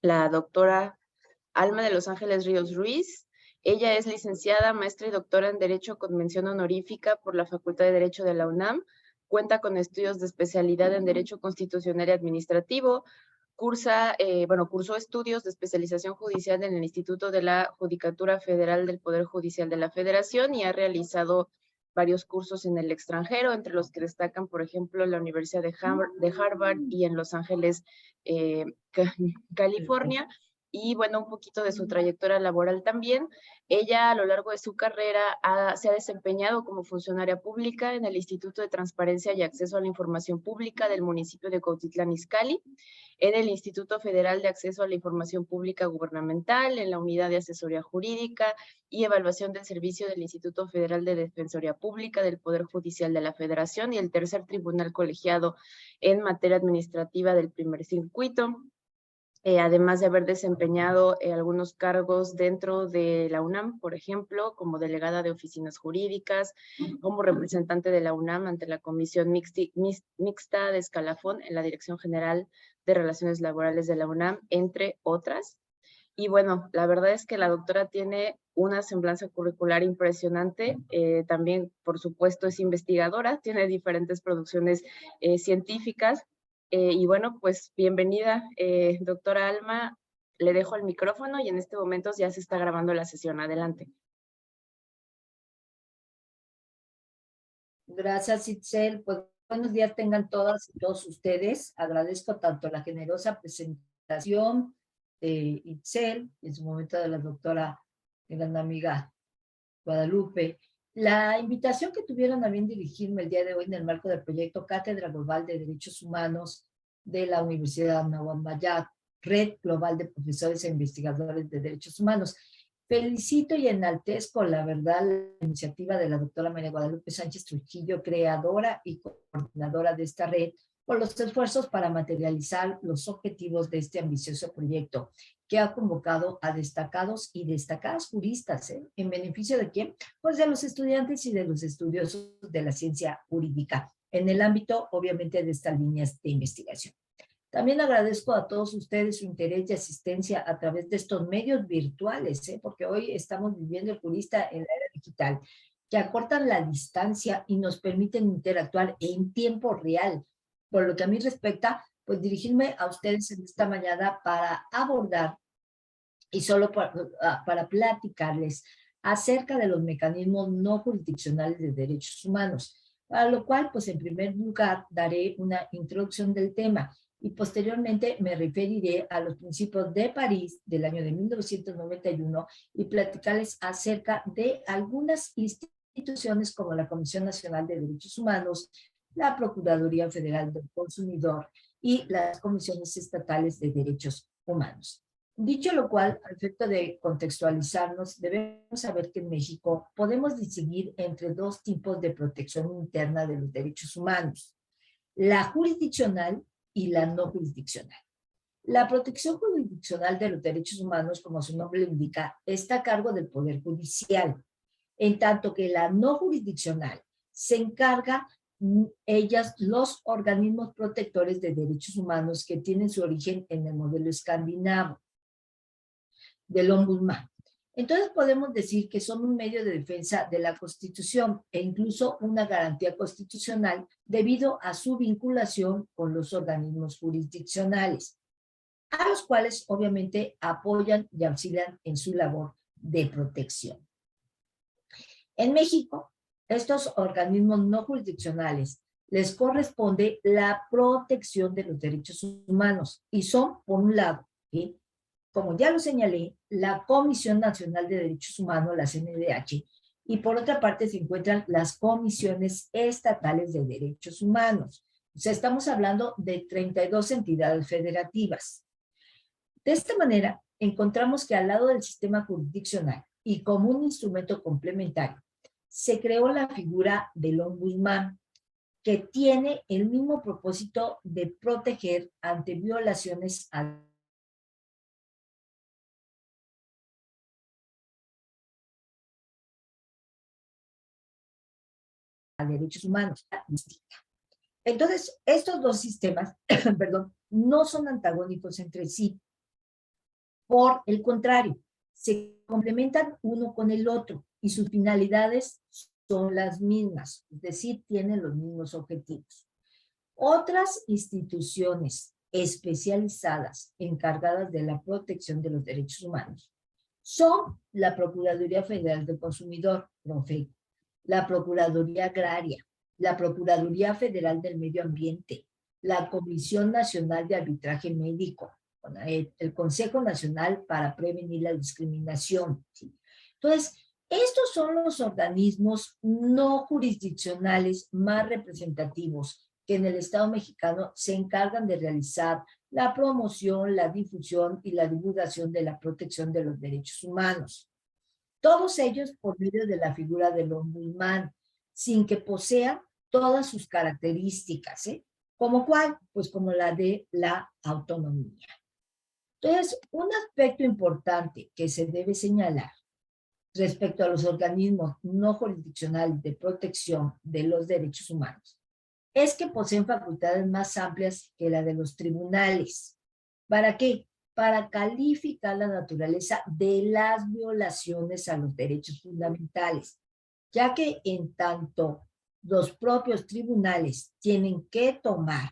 la doctora Alma de los Ángeles Ríos Ruiz. Ella es licenciada, maestra y doctora en Derecho con mención honorífica por la Facultad de Derecho de la UNAM. Cuenta con estudios de especialidad en Derecho Constitucional y Administrativo. Cursó estudios de especialización judicial en el Instituto de la Judicatura Federal del Poder Judicial de la Federación y ha realizado varios cursos en el extranjero, entre los que destacan, por ejemplo, la Universidad de Harvard y en Los Ángeles, California. Y bueno, un poquito de su trayectoria laboral también. Ella a lo largo de su carrera se ha desempeñado como funcionaria pública en el Instituto de Transparencia y Acceso a la Información Pública del municipio de Cuautitlán Izcalli, en el Instituto Federal de Acceso a la Información Pública Gubernamental, en la Unidad de Asesoría Jurídica y Evaluación del Servicio del Instituto Federal de Defensoría Pública del Poder Judicial de la Federación y el Tercer Tribunal Colegiado en materia administrativa del Primer Circuito. Además de haber desempeñado algunos cargos dentro de la UNAM, por ejemplo, como delegada de oficinas jurídicas, como representante de la UNAM ante la Comisión Mixta de Escalafón en la Dirección General de Relaciones Laborales de la UNAM, entre otras. Y bueno, la verdad es que la doctora tiene una semblanza curricular impresionante. También, por supuesto, es investigadora, tiene diferentes producciones científicas. Y bueno, pues bienvenida, doctora Alma. Le dejo el micrófono y en este momento ya se está grabando la sesión. Adelante. Gracias, Itzel. Pues buenos días tengan todas y todos ustedes. Agradezco tanto la generosa presentación de Itzel, en su momento de la doctora, mi gran amiga Guadalupe, la invitación que tuvieron a bien dirigirme el día de hoy en el marco del proyecto Cátedra Global de Derechos Humanos de la Universidad Nahuatl Mayat, Red Global de Profesores e Investigadores de Derechos Humanos. Felicito y enaltezco, la verdad, la iniciativa de la doctora María Guadalupe Sánchez Trujillo, creadora y coordinadora de esta red, por los esfuerzos para materializar los objetivos de este ambicioso proyecto, que ha convocado a destacados y destacadas juristas, ¿en beneficio de quién? Pues de los estudiantes y de los estudiosos de la ciencia jurídica, en el ámbito, obviamente, de estas líneas de investigación. También agradezco a todos ustedes su interés y asistencia a través de estos medios virtuales, porque hoy estamos viviendo el jurista en la era digital, que acortan la distancia y nos permiten interactuar en tiempo real. Por lo que a mí respecta, pues dirigirme a ustedes en esta mañana para abordar y solo para platicarles acerca de los mecanismos no jurisdiccionales de derechos humanos, para lo cual, pues en primer lugar, daré una introducción del tema y posteriormente me referiré a los principios de París del año de 1991 y platicarles acerca de algunas instituciones como la Comisión Nacional de Derechos Humanos, la Procuraduría Federal del Consumidor y las comisiones estatales de derechos humanos. Dicho lo cual, al efecto de contextualizarnos, debemos saber que en México podemos distinguir entre dos tipos de protección interna de los derechos humanos: la jurisdiccional y la no jurisdiccional. La protección jurisdiccional de los derechos humanos, como su nombre lo indica, está a cargo del Poder Judicial, en tanto que la no jurisdiccional se encarga ellas, los organismos protectores de derechos humanos que tienen su origen en el modelo escandinavo del ombudsman. Entonces podemos decir que son un medio de defensa de la Constitución e incluso una garantía constitucional debido a su vinculación con los organismos jurisdiccionales, a los cuales obviamente apoyan y auxilian en su labor de protección. En México, estos organismos no jurisdiccionales les corresponde la protección de los derechos humanos y son, por un lado, ¿sí?, como ya lo señalé, la Comisión Nacional de Derechos Humanos, la CNDH, y por otra parte se encuentran las comisiones estatales de derechos humanos. O sea, estamos hablando de 32 entidades federativas. De esta manera, encontramos que al lado del sistema jurisdiccional y como un instrumento complementario, se creó la figura del ombudsman, que tiene el mismo propósito de proteger ante violaciones a derechos humanos. Entonces, estos dos sistemas, perdón, no son antagónicos entre sí, Por el contrario, se complementan uno con el otro y sus finalidades son las mismas, es decir, tienen los mismos objetivos. Otras instituciones especializadas encargadas de la protección de los derechos humanos son la Procuraduría Federal del Consumidor, PROFECO, la Procuraduría Agraria, la Procuraduría Federal del Medio Ambiente, la Comisión Nacional de Arbitraje Médico, el Consejo Nacional para Prevenir la Discriminación. ¿Sí? Entonces, estos son los organismos no jurisdiccionales más representativos que en el Estado mexicano se encargan de realizar la promoción, la difusión y la divulgación de la protección de los derechos humanos. Todos ellos por medio de la figura del ombudsman, sin que posea todas sus características, ¿eh? ¿Como cuál? Pues como la de la autonomía. Entonces, un aspecto importante que se debe señalar respecto a los organismos no jurisdiccionales de protección de los derechos humanos es que poseen facultades más amplias que la de los tribunales. ¿Para qué? Para calificar la naturaleza de las violaciones a los derechos fundamentales, ya que en tanto los propios tribunales tienen que tomar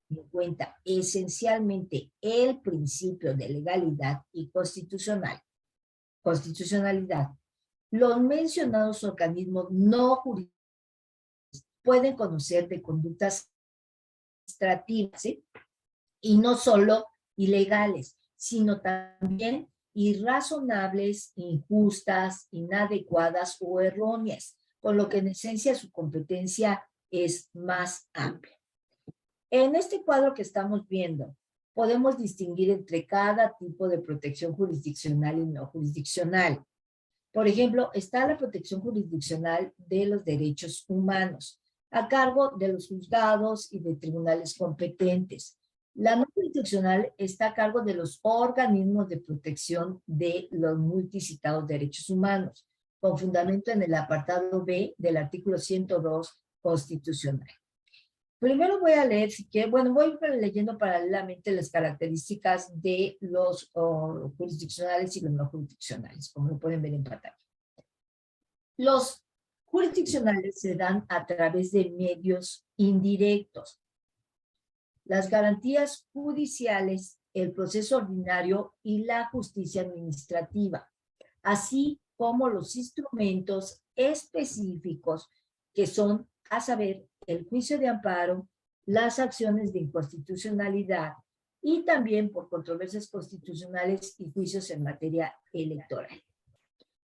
en cuenta esencialmente el principio de legalidad y constitucionalidad, los mencionados organismos no jurídicos pueden conocer de conductas administrativas, ¿sí? Y no solo ilegales, sino también irrazonables, injustas, inadecuadas o erróneas, con lo que en esencia su competencia es más amplia. En este cuadro que estamos viendo, podemos distinguir entre cada tipo de protección jurisdiccional y no jurisdiccional. Por ejemplo, está la protección jurisdiccional de los derechos humanos, a cargo de los juzgados y de tribunales competentes. La no jurisdiccional está a cargo de los organismos de protección de los multicitados derechos humanos, con fundamento en el apartado B del artículo 102 constitucional. Primero voy a leer, si quiero, bueno, voy leyendo paralelamente las características de los jurisdiccionales y los no jurisdiccionales, como lo pueden ver en pantalla. Los jurisdiccionales se dan a través de medios indirectos. Las garantías judiciales, el proceso ordinario y la justicia administrativa, así como los instrumentos específicos que son, a saber, el juicio de amparo, las acciones de inconstitucionalidad y también por controversias constitucionales y juicios en materia electoral.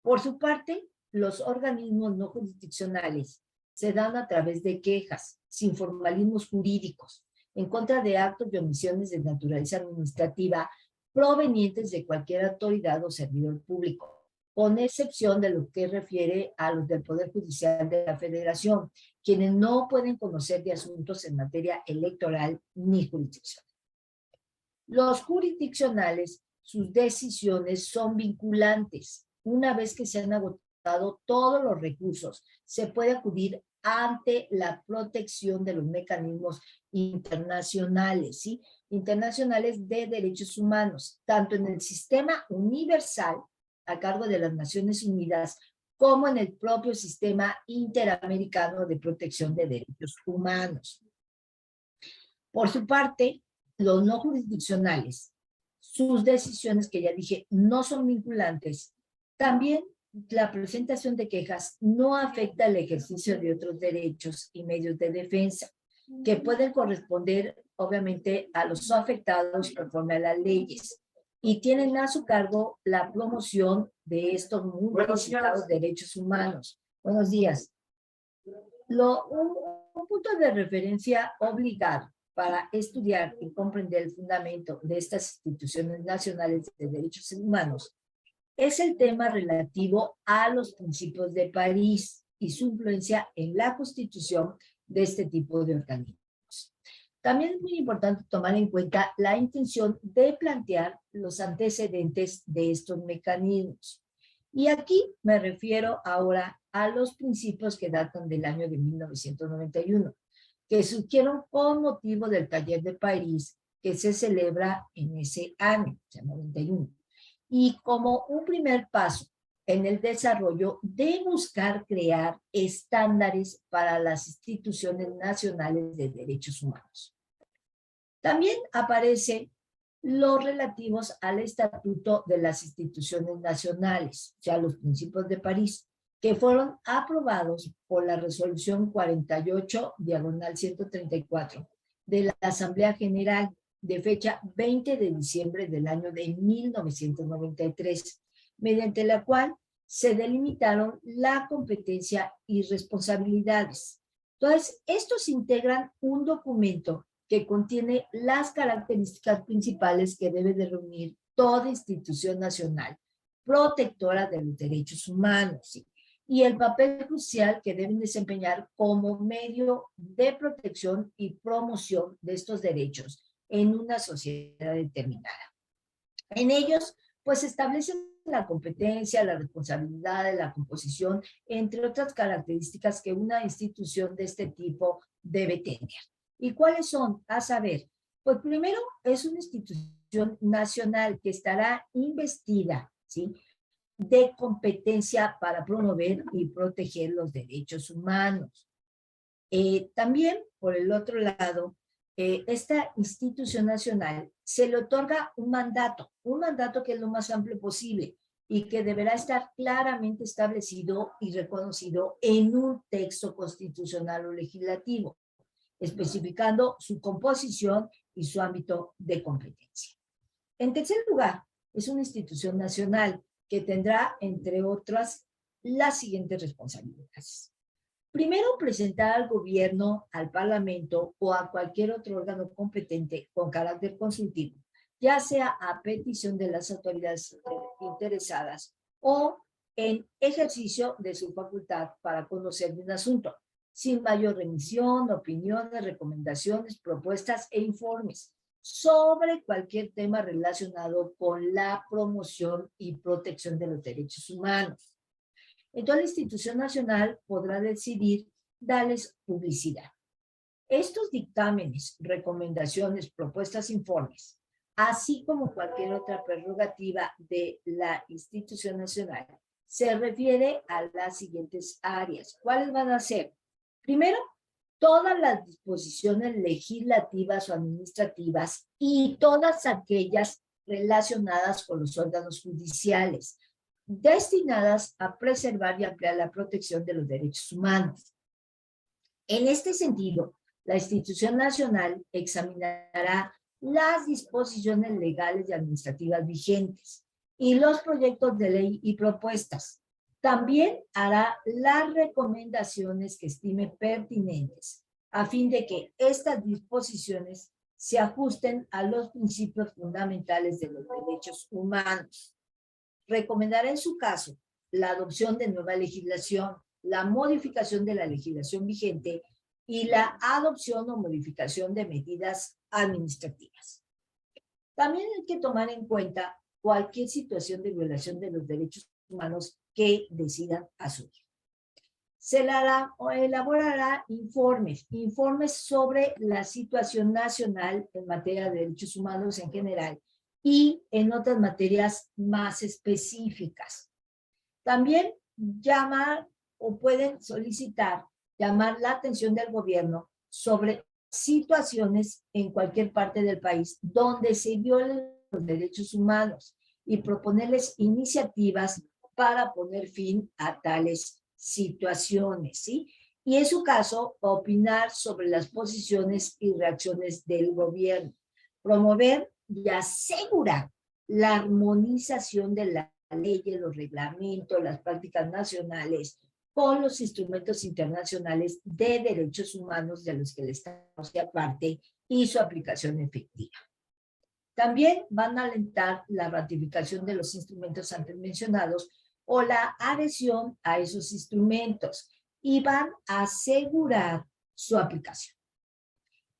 Por su parte, los organismos no jurisdiccionales se dan a través de quejas, sin formalismos jurídicos, en contra de actos y omisiones de naturaleza administrativa provenientes de cualquier autoridad o servidor público, con excepción de lo que refiere a los del Poder Judicial de la Federación, quienes no pueden conocer de asuntos en materia electoral ni jurisdiccional. Los jurisdiccionales, sus decisiones son vinculantes. Una vez que se han agotado todos los recursos, se puede acudir ante la protección de los mecanismos internacionales, ¿sí? Internacionales de derechos humanos, tanto en el sistema universal a cargo de las Naciones Unidas, como en el propio sistema interamericano de protección de derechos humanos. Por su parte, los no jurisdiccionales, sus decisiones, que ya dije, no son vinculantes. También la presentación de quejas no afecta el ejercicio de otros derechos y medios de defensa, que pueden corresponder, obviamente, a los afectados conforme a las leyes, y tienen a su cargo la promoción de estos multicitados derechos humanos. Buenos días. Un punto de referencia obligado para estudiar y comprender el fundamento de estas instituciones nacionales de derechos humanos es el tema relativo a los principios de París y su influencia en la constitución de este tipo de organismos. También es muy importante tomar en cuenta la intención de plantear los antecedentes de estos mecanismos. Y aquí me refiero ahora a los principios que datan del año de 1991, que surgieron con motivo del Taller de París que se celebra en ese año, o sea, 91. y como un primer paso en el desarrollo de buscar crear estándares para las instituciones nacionales de derechos humanos. También aparece los relativos al Estatuto de las Instituciones Nacionales, o sea, los Principios de París, que fueron aprobados por la Resolución 48/134 de la Asamblea General de fecha 20 de diciembre del año de 1993, mediante la cual se delimitaron la competencia y responsabilidades. Entonces, estos integran un documento que contiene las características principales que debe de reunir toda institución nacional protectora de los derechos humanos, ¿sí? Y el papel crucial que deben desempeñar como medio de protección y promoción de estos derechos en una sociedad determinada. En ellos, pues, establecen la competencia, la responsabilidad, la composición, entre otras características que una institución de este tipo debe tener. ¿Y cuáles son? A saber, pues primero es una institución nacional que estará investida, ¿sí?, de competencia para promover y proteger los derechos humanos. También, por el otro lado, esta institución nacional se le otorga un mandato que es lo más amplio posible y que deberá estar claramente establecido y reconocido en un texto constitucional o legislativo, especificando su composición y su ámbito de competencia. En tercer lugar, es una institución nacional que tendrá, entre otras, las siguientes responsabilidades. Primero, presentar al gobierno, al parlamento o a cualquier otro órgano competente con carácter consultivo, ya sea a petición de las autoridades interesadas o en ejercicio de su facultad para conocer de un asunto, sin mayor remisión, opiniones, recomendaciones, propuestas e informes sobre cualquier tema relacionado con la promoción y protección de los derechos humanos. Entonces, la institución nacional podrá decidir darles publicidad. Estos dictámenes, recomendaciones, propuestas, informes, así como cualquier otra prerrogativa de la institución nacional, se refiere a las siguientes áreas. ¿Cuáles van a ser? Primero, todas las disposiciones legislativas o administrativas y todas aquellas relacionadas con los órganos judiciales, destinadas a preservar y ampliar la protección de los derechos humanos. En este sentido, la institución nacional examinará las disposiciones legales y administrativas vigentes y los proyectos de ley y propuestas. También hará las recomendaciones que estime pertinentes a fin de que estas disposiciones se ajusten a los principios fundamentales de los derechos humanos. Recomendará en su caso la adopción de nueva legislación, la modificación de la legislación vigente y la adopción o modificación de medidas administrativas. También hay que tomar en cuenta cualquier situación de violación de los derechos humanos que decidan asumir. Se elaborará informes sobre la situación nacional en materia de derechos humanos en general y en otras materias más específicas. También llamar o pueden solicitar, llamar la atención del gobierno sobre situaciones en cualquier parte del país donde se violen los derechos humanos y proponerles iniciativas para poner fin a tales situaciones, ¿sí? Y en su caso, opinar sobre las posiciones y reacciones del gobierno, promover y asegurar la armonización de la ley, los reglamentos, las prácticas nacionales con los instrumentos internacionales de derechos humanos de los que el Estado sea parte y su aplicación efectiva. También van a alentar la ratificación de los instrumentos antes mencionados o la adhesión a esos instrumentos y van a asegurar su aplicación.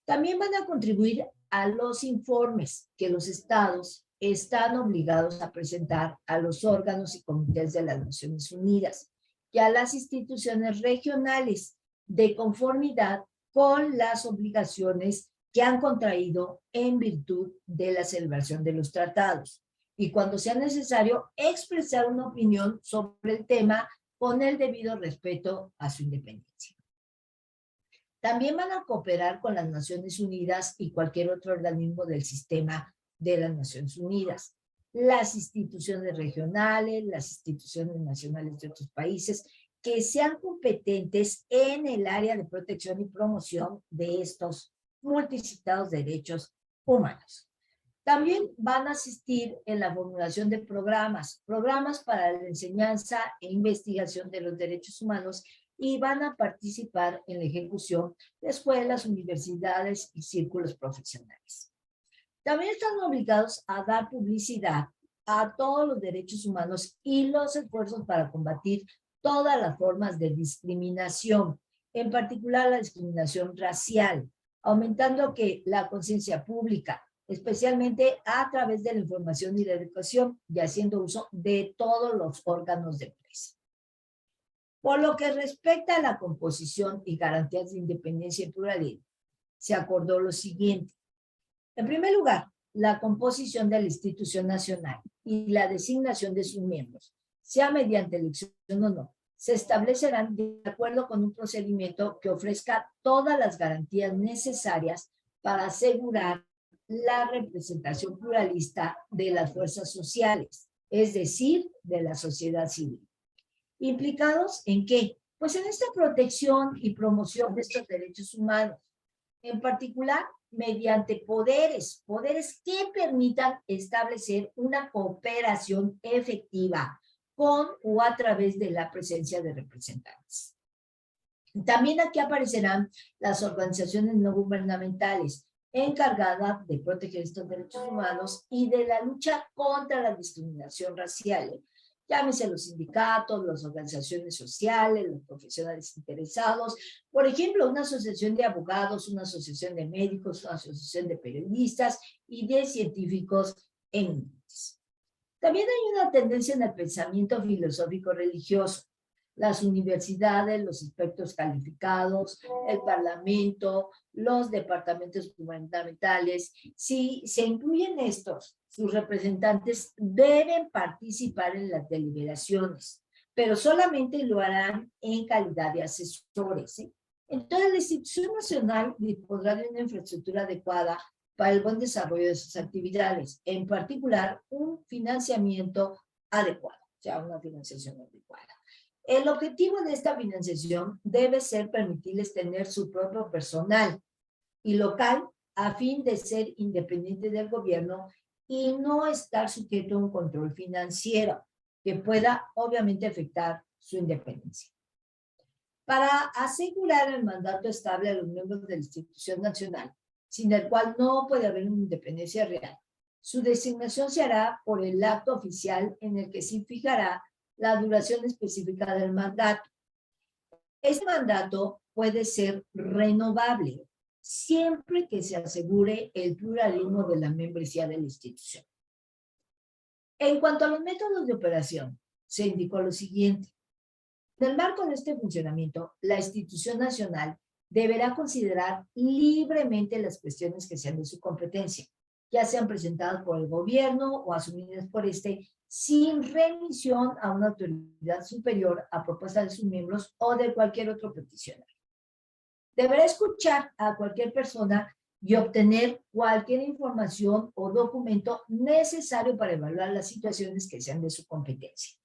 También van a contribuir a los informes que los estados están obligados a presentar a los órganos y comités de las Naciones Unidas y a las instituciones regionales de conformidad con las obligaciones que han contraído en virtud de la celebración de los tratados. y cuando sea necesario expresar una opinión sobre el tema con el debido respeto a su independencia. También van a cooperar con las Naciones Unidas y cualquier otro organismo del sistema de las Naciones Unidas, las instituciones regionales, las instituciones nacionales de otros países, que sean competentes en el área de protección y promoción de estos multicitados derechos humanos. También van a asistir en la formulación de programas para la enseñanza e investigación de los derechos humanos, y van a participar en la ejecución de escuelas, universidades y círculos profesionales. También están obligados a dar publicidad a todos los derechos humanos y los esfuerzos para combatir todas las formas de discriminación, en particular la discriminación racial, aumentando que la conciencia pública, especialmente a través de la información y la educación, y haciendo uso de todos los órganos de presa. Por lo que respecta a la composición y garantías de independencia y pluralismo, se acordó lo siguiente. En primer lugar, la composición de la institución nacional y la designación de sus miembros, sea mediante elección o no, se establecerán de acuerdo con un procedimiento que ofrezca todas las garantías necesarias para asegurar la representación pluralista de las fuerzas sociales, es decir, de la sociedad civil. ¿Implicados en qué? Pues en esta protección y promoción de estos derechos humanos, en particular mediante poderes que permitan establecer una cooperación efectiva con o a través de la presencia de representantes. También aquí aparecerán las organizaciones no gubernamentales encargadas de proteger estos derechos humanos y de la lucha contra la discriminación racial. Llámese los sindicatos, las organizaciones sociales, los profesionales interesados, por ejemplo, una asociación de abogados, una asociación de médicos, una asociación de periodistas y de científicos eminentes. También hay una tendencia en el pensamiento filosófico religioso. Las universidades, los expertos calificados, el parlamento, los departamentos gubernamentales, si se incluyen estos, sus representantes deben participar en las deliberaciones, pero solamente lo harán en calidad de asesores, ¿sí? Entonces, la institución nacional dispondrá de una infraestructura adecuada para el buen desarrollo de sus actividades, en particular un financiamiento adecuado, o sea, una financiación adecuada. El objetivo de esta financiación debe ser permitirles tener su propio personal y local a fin de ser independiente del gobierno y no estar sujeto a un control financiero que pueda obviamente afectar su independencia. Para asegurar el mandato estable a los miembros de la institución nacional, sin el cual no puede haber una independencia real, su designación se hará por el acto oficial en el que se fijará la duración específica del mandato. Este mandato puede ser renovable siempre que se asegure el pluralismo de la membresía de la institución. En cuanto a los métodos de operación, se indicó lo siguiente. En el marco de este funcionamiento, la institución nacional deberá considerar libremente las cuestiones que sean de su competencia, ya sean presentadas por el gobierno o asumidas por este, sin remisión a una autoridad superior a propuesta de sus miembros o de cualquier otro peticionario. Deberá escuchar a cualquier persona y obtener cualquier información o documento necesario para evaluar las situaciones que sean de su competencia.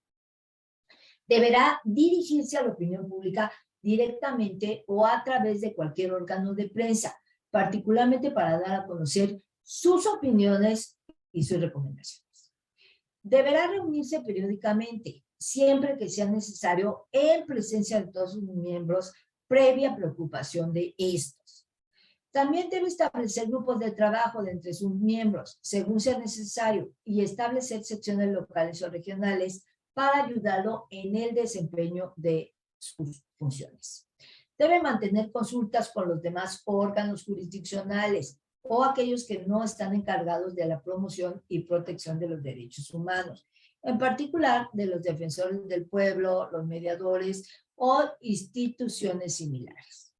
Deberá dirigirse a la opinión pública directamente o a través de cualquier órgano de prensa, particularmente para dar a conocer sus opiniones y sus recomendaciones. Deberá reunirse periódicamente, siempre que sea necesario, en presencia de todos sus miembros, previa preocupación de estos. También debe establecer grupos de trabajo de entre sus miembros, según sea necesario, y establecer secciones locales o regionales para ayudarlo en el desempeño de sus funciones. Debe mantener consultas con los demás órganos jurisdiccionales o aquellos que no están encargados de la promoción y protección de los derechos humanos, en particular de los defensores del pueblo, los mediadores o instituciones similares.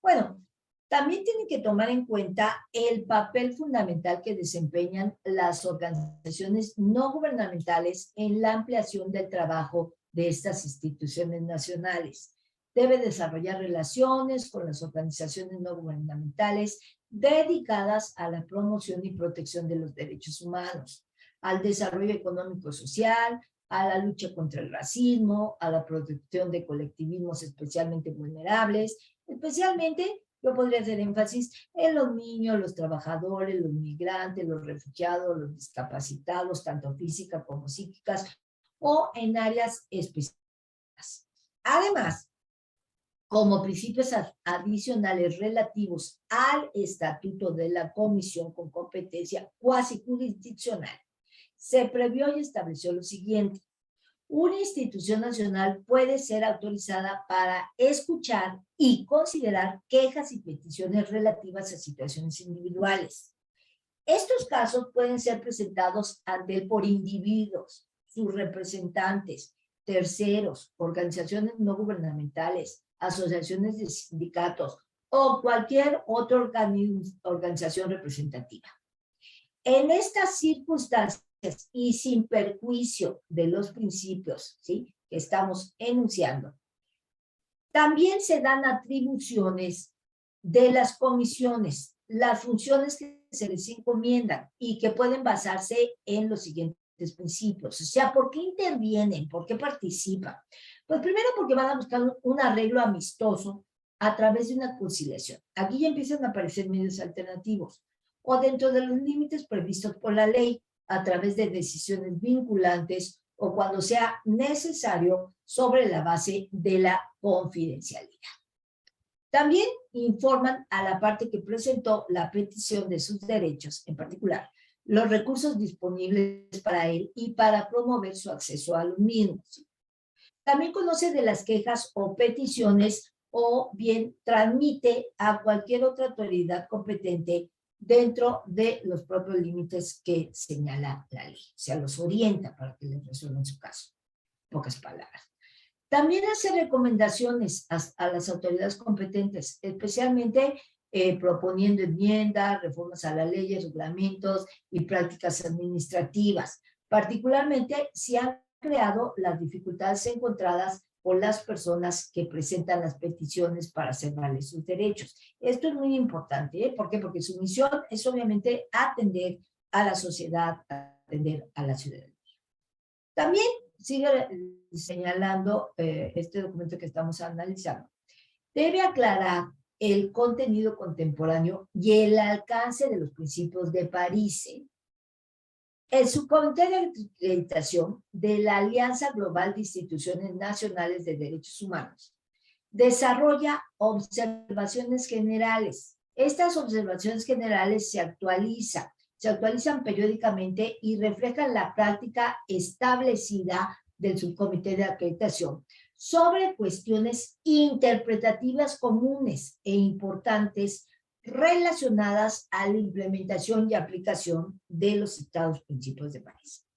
Bueno, También tienen que tomar en cuenta el papel fundamental que desempeñan las organizaciones no gubernamentales en la ampliación del trabajo de estas instituciones nacionales. Debe desarrollar relaciones con las organizaciones no gubernamentales dedicadas a la promoción y protección de los derechos humanos, al desarrollo económico y social, a la lucha contra el racismo, a la protección de colectivismos especialmente vulnerables, especialmente yo podría hacer énfasis en los niños, los trabajadores, los migrantes, los refugiados, los discapacitados, tanto físicas como psíquicas, o en áreas específicas. Además, como principios adicionales relativos al estatuto de la comisión con competencia cuasi jurisdiccional, se previó y estableció lo siguiente. Una institución nacional puede ser autorizada para escuchar y considerar quejas y peticiones relativas a situaciones individuales. Estos casos pueden ser presentados ante él por individuos, sus representantes, terceros, organizaciones no gubernamentales, asociaciones de sindicatos o cualquier otra organización representativa. En estas circunstancias y sin perjuicio de los principios, ¿sí?, que estamos enunciando, también se dan atribuciones de las comisiones, las funciones que se les encomiendan y que pueden basarse en los siguientes principios. O sea, ¿por qué intervienen? ¿Por qué participan? Pues primero porque van a buscar un arreglo amistoso a través de una conciliación. Aquí ya empiezan a aparecer medios alternativos o dentro de los límites previstos por la ley a través de decisiones vinculantes o cuando sea necesario sobre la base de la confidencialidad. También informan a la parte que presentó la petición de sus derechos, en particular, los recursos disponibles para él y para promover su acceso a los mismos. También conoce de las quejas o peticiones o bien transmite a cualquier otra autoridad competente dentro de los propios límites que señala la ley. O sea, los orienta para que les resuelvan su caso. Pocas palabras. También hace recomendaciones a las autoridades competentes, especialmente proponiendo enmiendas, reformas a las leyes, reglamentos y prácticas administrativas, particularmente si han creado las dificultades encontradas por las personas que presentan las peticiones para hacer valer sus derechos. Esto es muy importante, ¿eh? ¿Por qué? Porque su misión es obviamente atender a la sociedad, atender a la ciudadanía. También sigue señalando este documento que estamos analizando. Debe aclarar el contenido contemporáneo y el alcance de los principios de París. El subcomité de acreditación de la Alianza Global de Instituciones Nacionales de Derechos Humanos desarrolla observaciones generales. Estas observaciones generales se actualizan periódicamente y reflejan la práctica establecida del subcomité de acreditación sobre cuestiones interpretativas comunes e importantes relacionadas a la implementación y aplicación de los citados principios de París.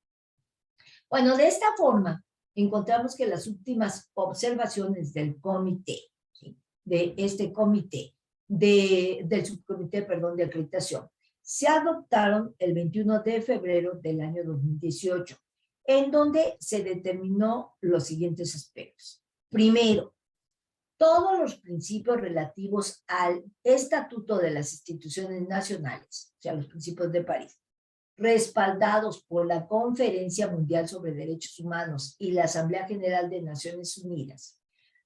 Bueno, de esta forma, encontramos que las últimas observaciones del comité, ¿sí?, de este comité, del subcomité, perdón, de acreditación, se adoptaron el 21 de febrero del año 2018, en donde se determinó los siguientes aspectos. Primero, todos los principios relativos al estatuto de las instituciones nacionales, o sea, los principios de París, respaldados por la Conferencia Mundial sobre Derechos Humanos y la Asamblea General de Naciones Unidas,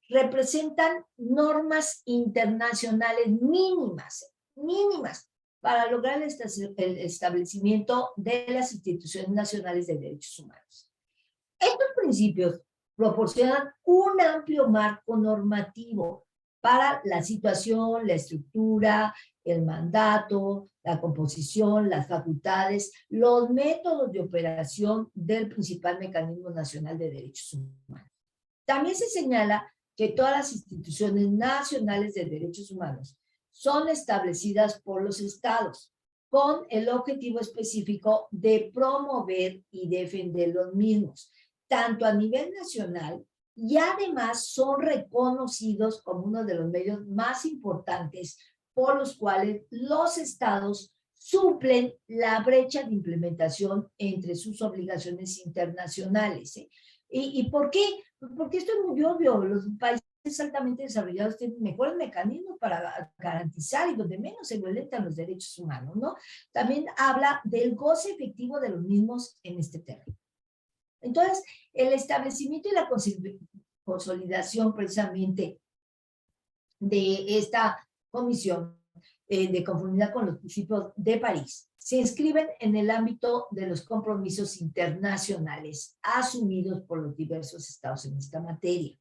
representan normas internacionales mínimas para lograr el establecimiento de las instituciones nacionales de derechos humanos. Estos principios proporcionan un amplio marco normativo para la situación, la estructura, el mandato, la composición, las facultades, los métodos de operación del principal mecanismo nacional de derechos humanos. También se señala que todas las instituciones nacionales de derechos humanos son establecidas por los estados con el objetivo específico de promover y defender los mismos, tanto a nivel nacional, y además son reconocidos como uno de los medios más importantes por los cuales los estados suplen la brecha de implementación entre sus obligaciones internacionales. ¿Y por qué? Porque esto es muy obvio. Los países altamente desarrollados tienen mejores mecanismos para garantizar y donde menos se violentan los derechos humanos, ¿no? También habla del goce efectivo de los mismos en este terreno. Entonces, el establecimiento y la consolidación precisamente de esta comisión de conformidad con los principios de París se inscriben en el ámbito de los compromisos internacionales asumidos por los diversos estados en esta materia.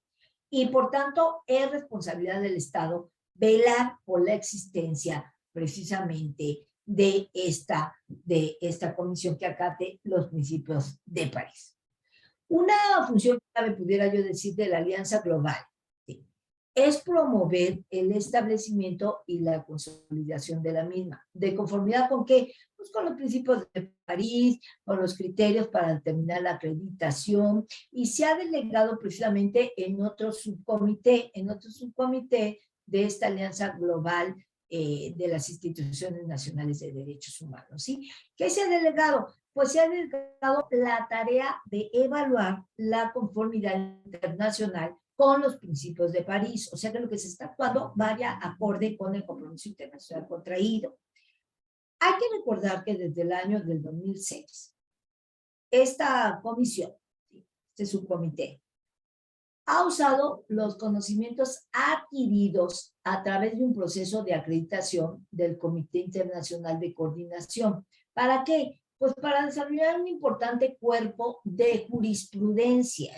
Y por tanto, es responsabilidad del Estado velar por la existencia precisamente de esta comisión que acate los principios de París. Una función clave, pudiera yo decir, de la Alianza Global, ¿sí?, es promover el establecimiento y la consolidación de la misma. ¿De conformidad con qué? Pues con los principios de París, con los criterios para determinar la acreditación, y se ha delegado precisamente en otro subcomité de esta Alianza Global de las instituciones nacionales de derechos humanos, ¿sí? ¿Qué se ha delegado? Pues se ha delegado la tarea de evaluar la conformidad internacional con los principios de París, o sea que lo que se está actuando vaya acorde con el compromiso internacional contraído. Hay que recordar que desde el año del 2006, esta comisión, este subcomité, ha usado los conocimientos adquiridos a través de un proceso de acreditación del Comité Internacional de Coordinación. ¿Para qué? Pues para desarrollar un importante cuerpo de jurisprudencia,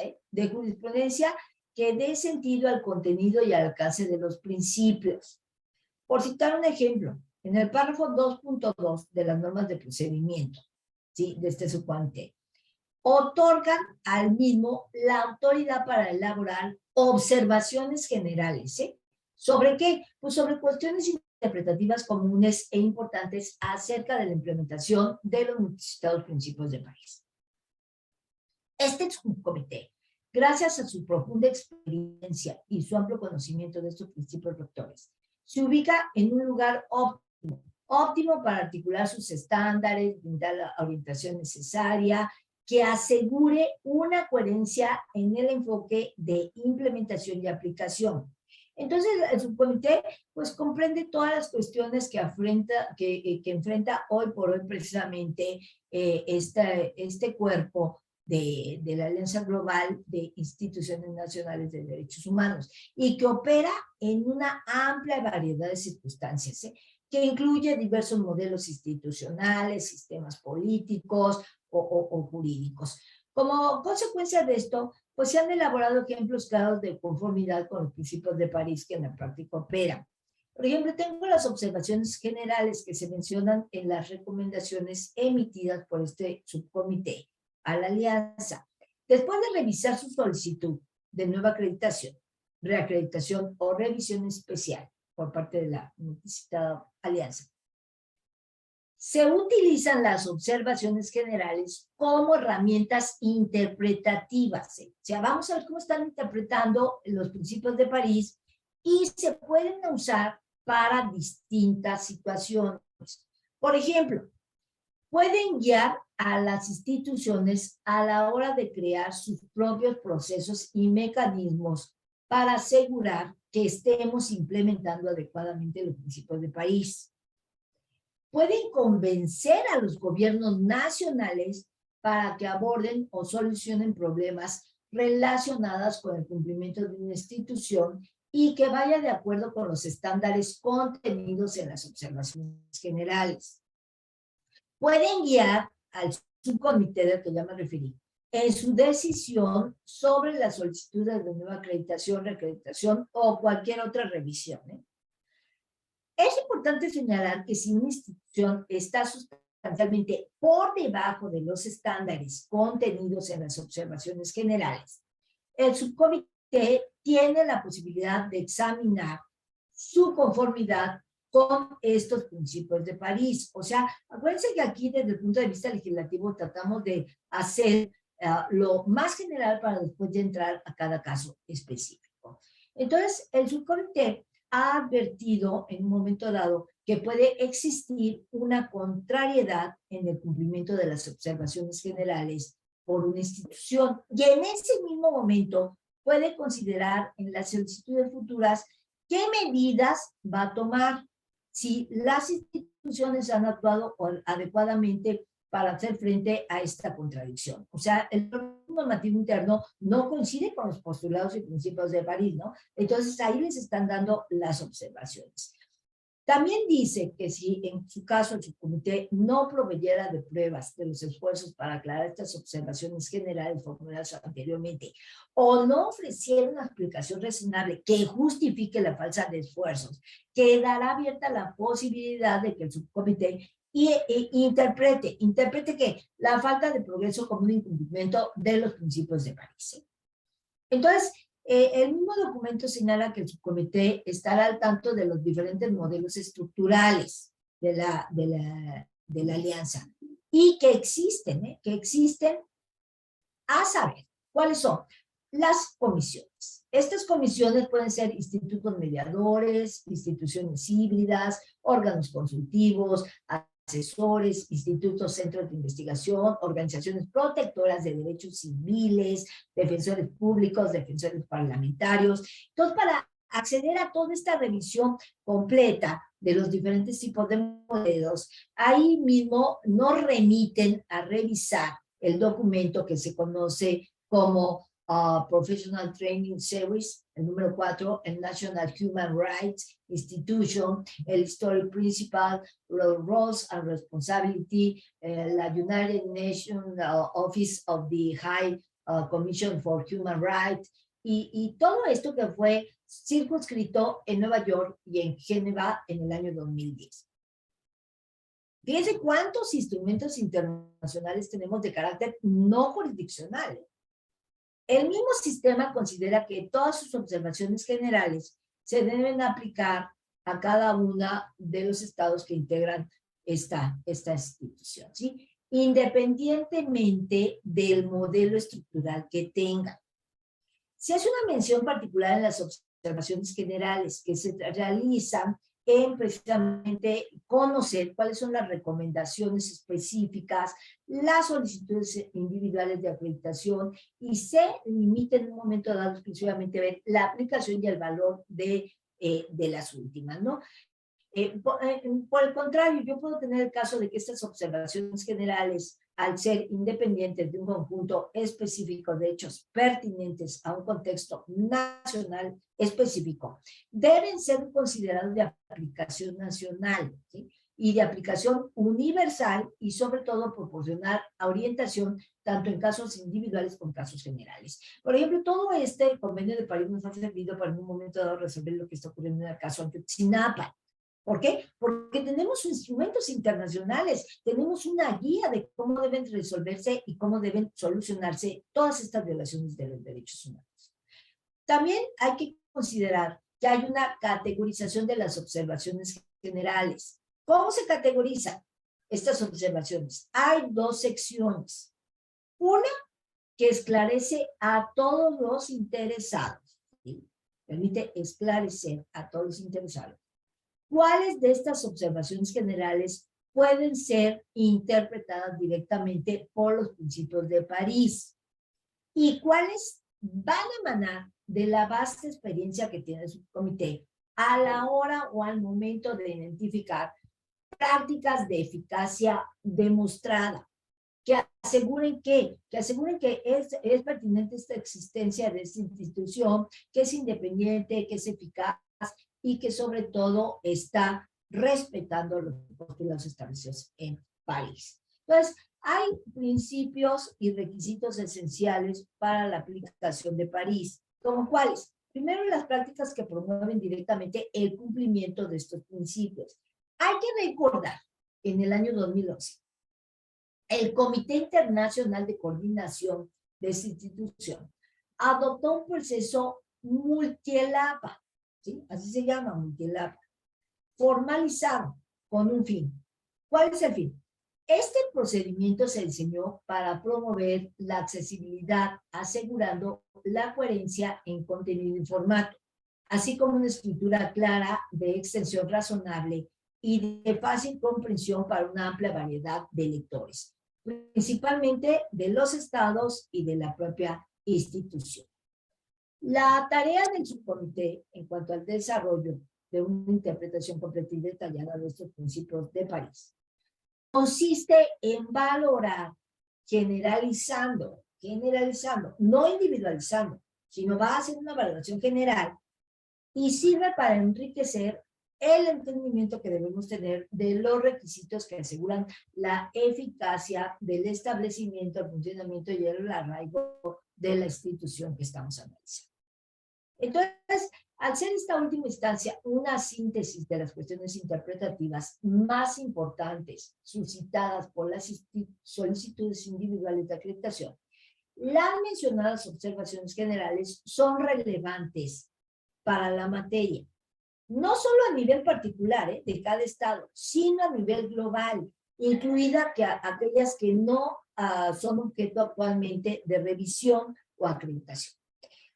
que dé sentido al contenido y al alcance de los principios. Por citar un ejemplo, en el párrafo 2.2 de las normas de procedimiento, ¿sí?, de este subcomité, otorgan al mismo la autoridad para elaborar observaciones generales, ¿sí? ¿Sobre qué? Pues sobre cuestiones interpretativas comunes e importantes acerca de la implementación de los multicitados principios de París. Este subcomité, gracias a su profunda experiencia y su amplio conocimiento de estos principios rectores, se ubica en un lugar óptimo para articular sus estándares, brindar la orientación necesaria, que asegure una coherencia en el enfoque de implementación y aplicación. Entonces, el subcomité pues comprende todas las cuestiones que enfrenta hoy por hoy precisamente este cuerpo de la Alianza Global de Instituciones Nacionales de Derechos Humanos y que opera en una amplia variedad de circunstancias, que incluye diversos modelos institucionales, sistemas políticos o jurídicos. Como consecuencia de esto, pues se han elaborado ejemplos claros de conformidad con los principios de París que en la práctica operan. Por ejemplo, tengo las observaciones generales que se mencionan en las recomendaciones emitidas por este subcomité a la Alianza. Después de revisar su solicitud de nueva acreditación, reacreditación o revisión especial por parte de la multicitada Alianza, se utilizan las observaciones generales como herramientas interpretativas. O sea, vamos a ver cómo están interpretando los principios de París y se pueden usar para distintas situaciones. Por ejemplo, pueden guiar a las instituciones a la hora de crear sus propios procesos y mecanismos para asegurar que estemos implementando adecuadamente los principios de París. Pueden convencer a los gobiernos nacionales para que aborden o solucionen problemas relacionados con el cumplimiento de una institución y que vaya de acuerdo con los estándares contenidos en las observaciones generales. Pueden guiar al subcomité del que ya me referí en su decisión sobre las solicitudes de nueva acreditación, reacreditación o cualquier otra revisión. Es importante señalar que si una institución está sustancialmente por debajo de los estándares contenidos en las observaciones generales, el subcomité tiene la posibilidad de examinar su conformidad con estos principios de París. O sea, acuérdense que aquí desde el punto de vista legislativo tratamos de hacer lo más general para después de entrar a cada caso específico. Entonces, el subcomité ha advertido en un momento dado que puede existir una contrariedad en el cumplimiento de las observaciones generales por una institución. Y en ese mismo momento puede considerar en las solicitudes futuras qué medidas va a tomar si las instituciones han actuado adecuadamente para hacer frente a esta contradicción. O sea, el normativo interno no coincide con los postulados y principios de París, ¿no? Entonces ahí les están dando las observaciones. También dice que si en su caso el subcomité no proveyera de pruebas de los esfuerzos para aclarar estas observaciones generales formuladas anteriormente o no ofreciera una explicación razonable que justifique la falta de esfuerzos, quedará abierta la posibilidad de que el subcomité interprete que la falta de progreso como un incumplimiento de los principios de París. Entonces, el mismo documento señala que el subcomité estará al tanto de los diferentes modelos estructurales de la alianza y que existen a saber cuáles son las comisiones. Estas comisiones pueden ser institutos mediadores, instituciones híbridas, órganos consultivos, asesores, institutos, centros de investigación, organizaciones protectoras de derechos civiles, defensores públicos, defensores parlamentarios. Entonces, para acceder a toda esta revisión completa de los diferentes tipos de modelos, ahí mismo nos remiten a revisar el documento que se conoce como Professional Training Series, el número 4, el National Human Rights Institution, el Story Principal, Roles and Responsibility, la United Nations Office of the High Commission for Human Rights, y todo esto que fue circunscrito en Nueva York y en Génova en el año 2010. Fíjense cuántos instrumentos internacionales tenemos de carácter no jurisdiccional. El mismo sistema considera que todas sus observaciones generales se deben aplicar a cada uno de los estados que integran esta institución, ¿sí? Independientemente del modelo estructural que tengan. Se hace una mención particular en las observaciones generales que se realizan en precisamente conocer cuáles son las recomendaciones específicas, las solicitudes individuales de acreditación y se limita en un momento dado exclusivamente a ver la aplicación y el valor de las últimas, ¿no? Por el contrario, yo puedo tener el caso de que estas observaciones generales, al ser independientes de un conjunto específico de hechos pertinentes a un contexto nacional específico, deben ser considerados de aplicación nacional, ¿sí? Y de aplicación universal y sobre todo proporcionar orientación tanto en casos individuales como en casos generales. Por ejemplo, todo este convenio de París nos ha servido para en un momento dado resolver lo que está ocurriendo en el caso Ayotzinapa. ¿Por qué? Porque tenemos instrumentos internacionales, tenemos una guía de cómo deben resolverse y cómo deben solucionarse todas estas violaciones de los derechos humanos. También hay que considerar que hay una categorización de las observaciones generales. ¿Cómo se categorizan estas observaciones? Hay dos secciones. Una que esclarece a todos los interesados, ¿sí? Permite esclarecer a todos los interesados. ¿Cuáles de estas observaciones generales pueden ser interpretadas directamente por los principios de París? ¿Y cuáles van a emanar de la vasta experiencia que tiene su comité a la hora o al momento de identificar prácticas de eficacia demostrada que aseguren que es pertinente esta existencia de esta institución, que es independiente, que es eficaz y que sobre todo está respetando los postulados establecidos en París. Entonces, hay principios y requisitos esenciales para la aplicación de París, como cuáles. Primero, las prácticas que promueven directamente el cumplimiento de estos principios. Hay que recordar que en el año 2011, el Comité Internacional de Coordinación de esta institución adoptó un proceso multietapa, ¿sí? Así se llama, multietapa, formalizado con un fin. ¿Cuál es el fin? Este procedimiento se diseñó para promover la accesibilidad, asegurando la coherencia en contenido y formato. así como una escritura clara, de extensión razonable y de fácil comprensión para una amplia variedad de lectores, principalmente de los estados y de la propia institución. La tarea del subcomité en cuanto al desarrollo de una interpretación completa y detallada de estos principios de París consiste en valorar, generalizando, no individualizando, sino va a hacer una valoración general y sirve para enriquecer el entendimiento que debemos tener de los requisitos que aseguran la eficacia del establecimiento, el funcionamiento y el arraigo de la institución que estamos analizando. Entonces, al ser esta última instancia una síntesis de las cuestiones interpretativas más importantes suscitadas por las solicitudes individuales de acreditación, las mencionadas observaciones generales son relevantes para la materia, no solo a nivel particular de cada estado, sino a nivel global, incluida aquellas que no son objeto actualmente de revisión o acreditación.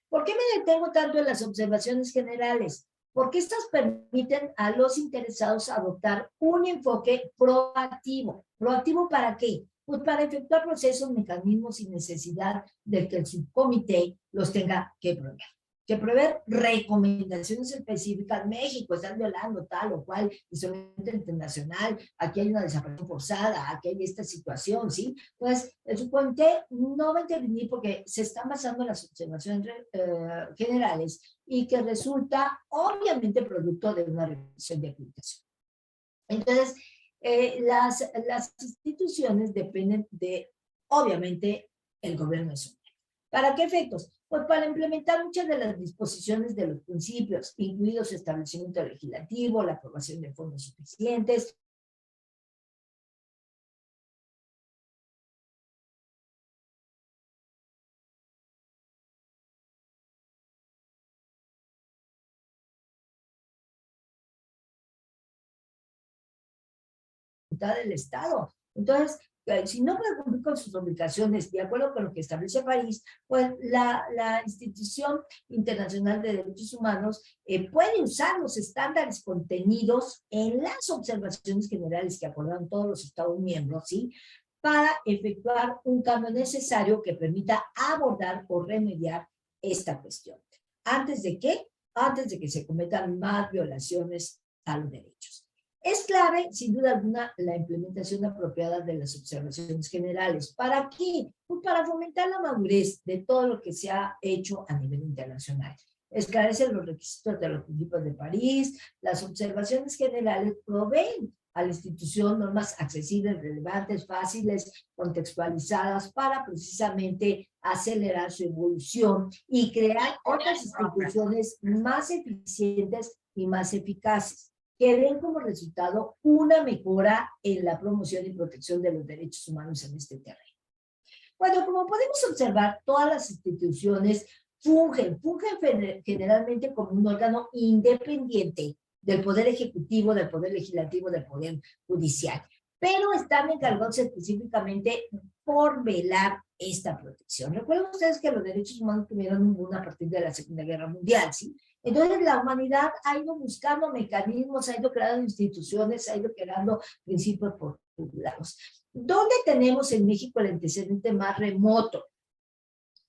¿Por qué me detengo tanto en las observaciones generales? Porque estas permiten a los interesados adoptar un enfoque proactivo. ¿Proactivo para qué? Pues para efectuar procesos, mecanismos sin necesidad de que el subcomité los tenga que prever recomendaciones específicas. México está violando tal o cual instrumento internacional, aquí hay una desaparición forzada, aquí hay esta situación, ¿sí? Pues el subcomité no va a intervenir porque se están basando en las observaciones generales y que resulta obviamente producto de una revisión de aplicación. Entonces, las instituciones dependen de, obviamente, el gobierno nacional. ¿Para qué efectos? Pues para implementar muchas de las disposiciones de los principios, incluidos el establecimiento legislativo, la aprobación de fondos suficientes, del Estado. Entonces, si no puede cumplir con sus obligaciones de acuerdo con lo que establece París, pues la Institución Internacional de Derechos Humanos puede usar los estándares contenidos en las observaciones generales que acordaron todos los Estados miembros, ¿sí? Para efectuar un cambio necesario que permita abordar o remediar esta cuestión. ¿Antes de qué? Antes de que se cometan más violaciones a los derechos. Es clave, sin duda alguna, la implementación apropiada de las observaciones generales. ¿Para qué? Pues para fomentar la madurez de todo lo que se ha hecho a nivel internacional. Esclarecer los requisitos de los principios de París. Las observaciones generales proveen a la institución normas accesibles, relevantes, fáciles, contextualizadas para precisamente acelerar su evolución y crear otras instituciones más eficientes y más eficaces, que den como resultado una mejora en la promoción y protección de los derechos humanos en este terreno. Bueno, como podemos observar, todas las instituciones fungen generalmente como un órgano independiente del Poder Ejecutivo, del Poder Legislativo, del Poder Judicial, pero están encargados específicamente por velar esta protección. Recuerden ustedes que los derechos humanos tuvieron un boom a partir de la Segunda Guerra Mundial, ¿sí? Entonces la humanidad ha ido buscando mecanismos, ha ido creando instituciones, ha ido creando principios postulados. ¿Dónde tenemos en México el antecedente más remoto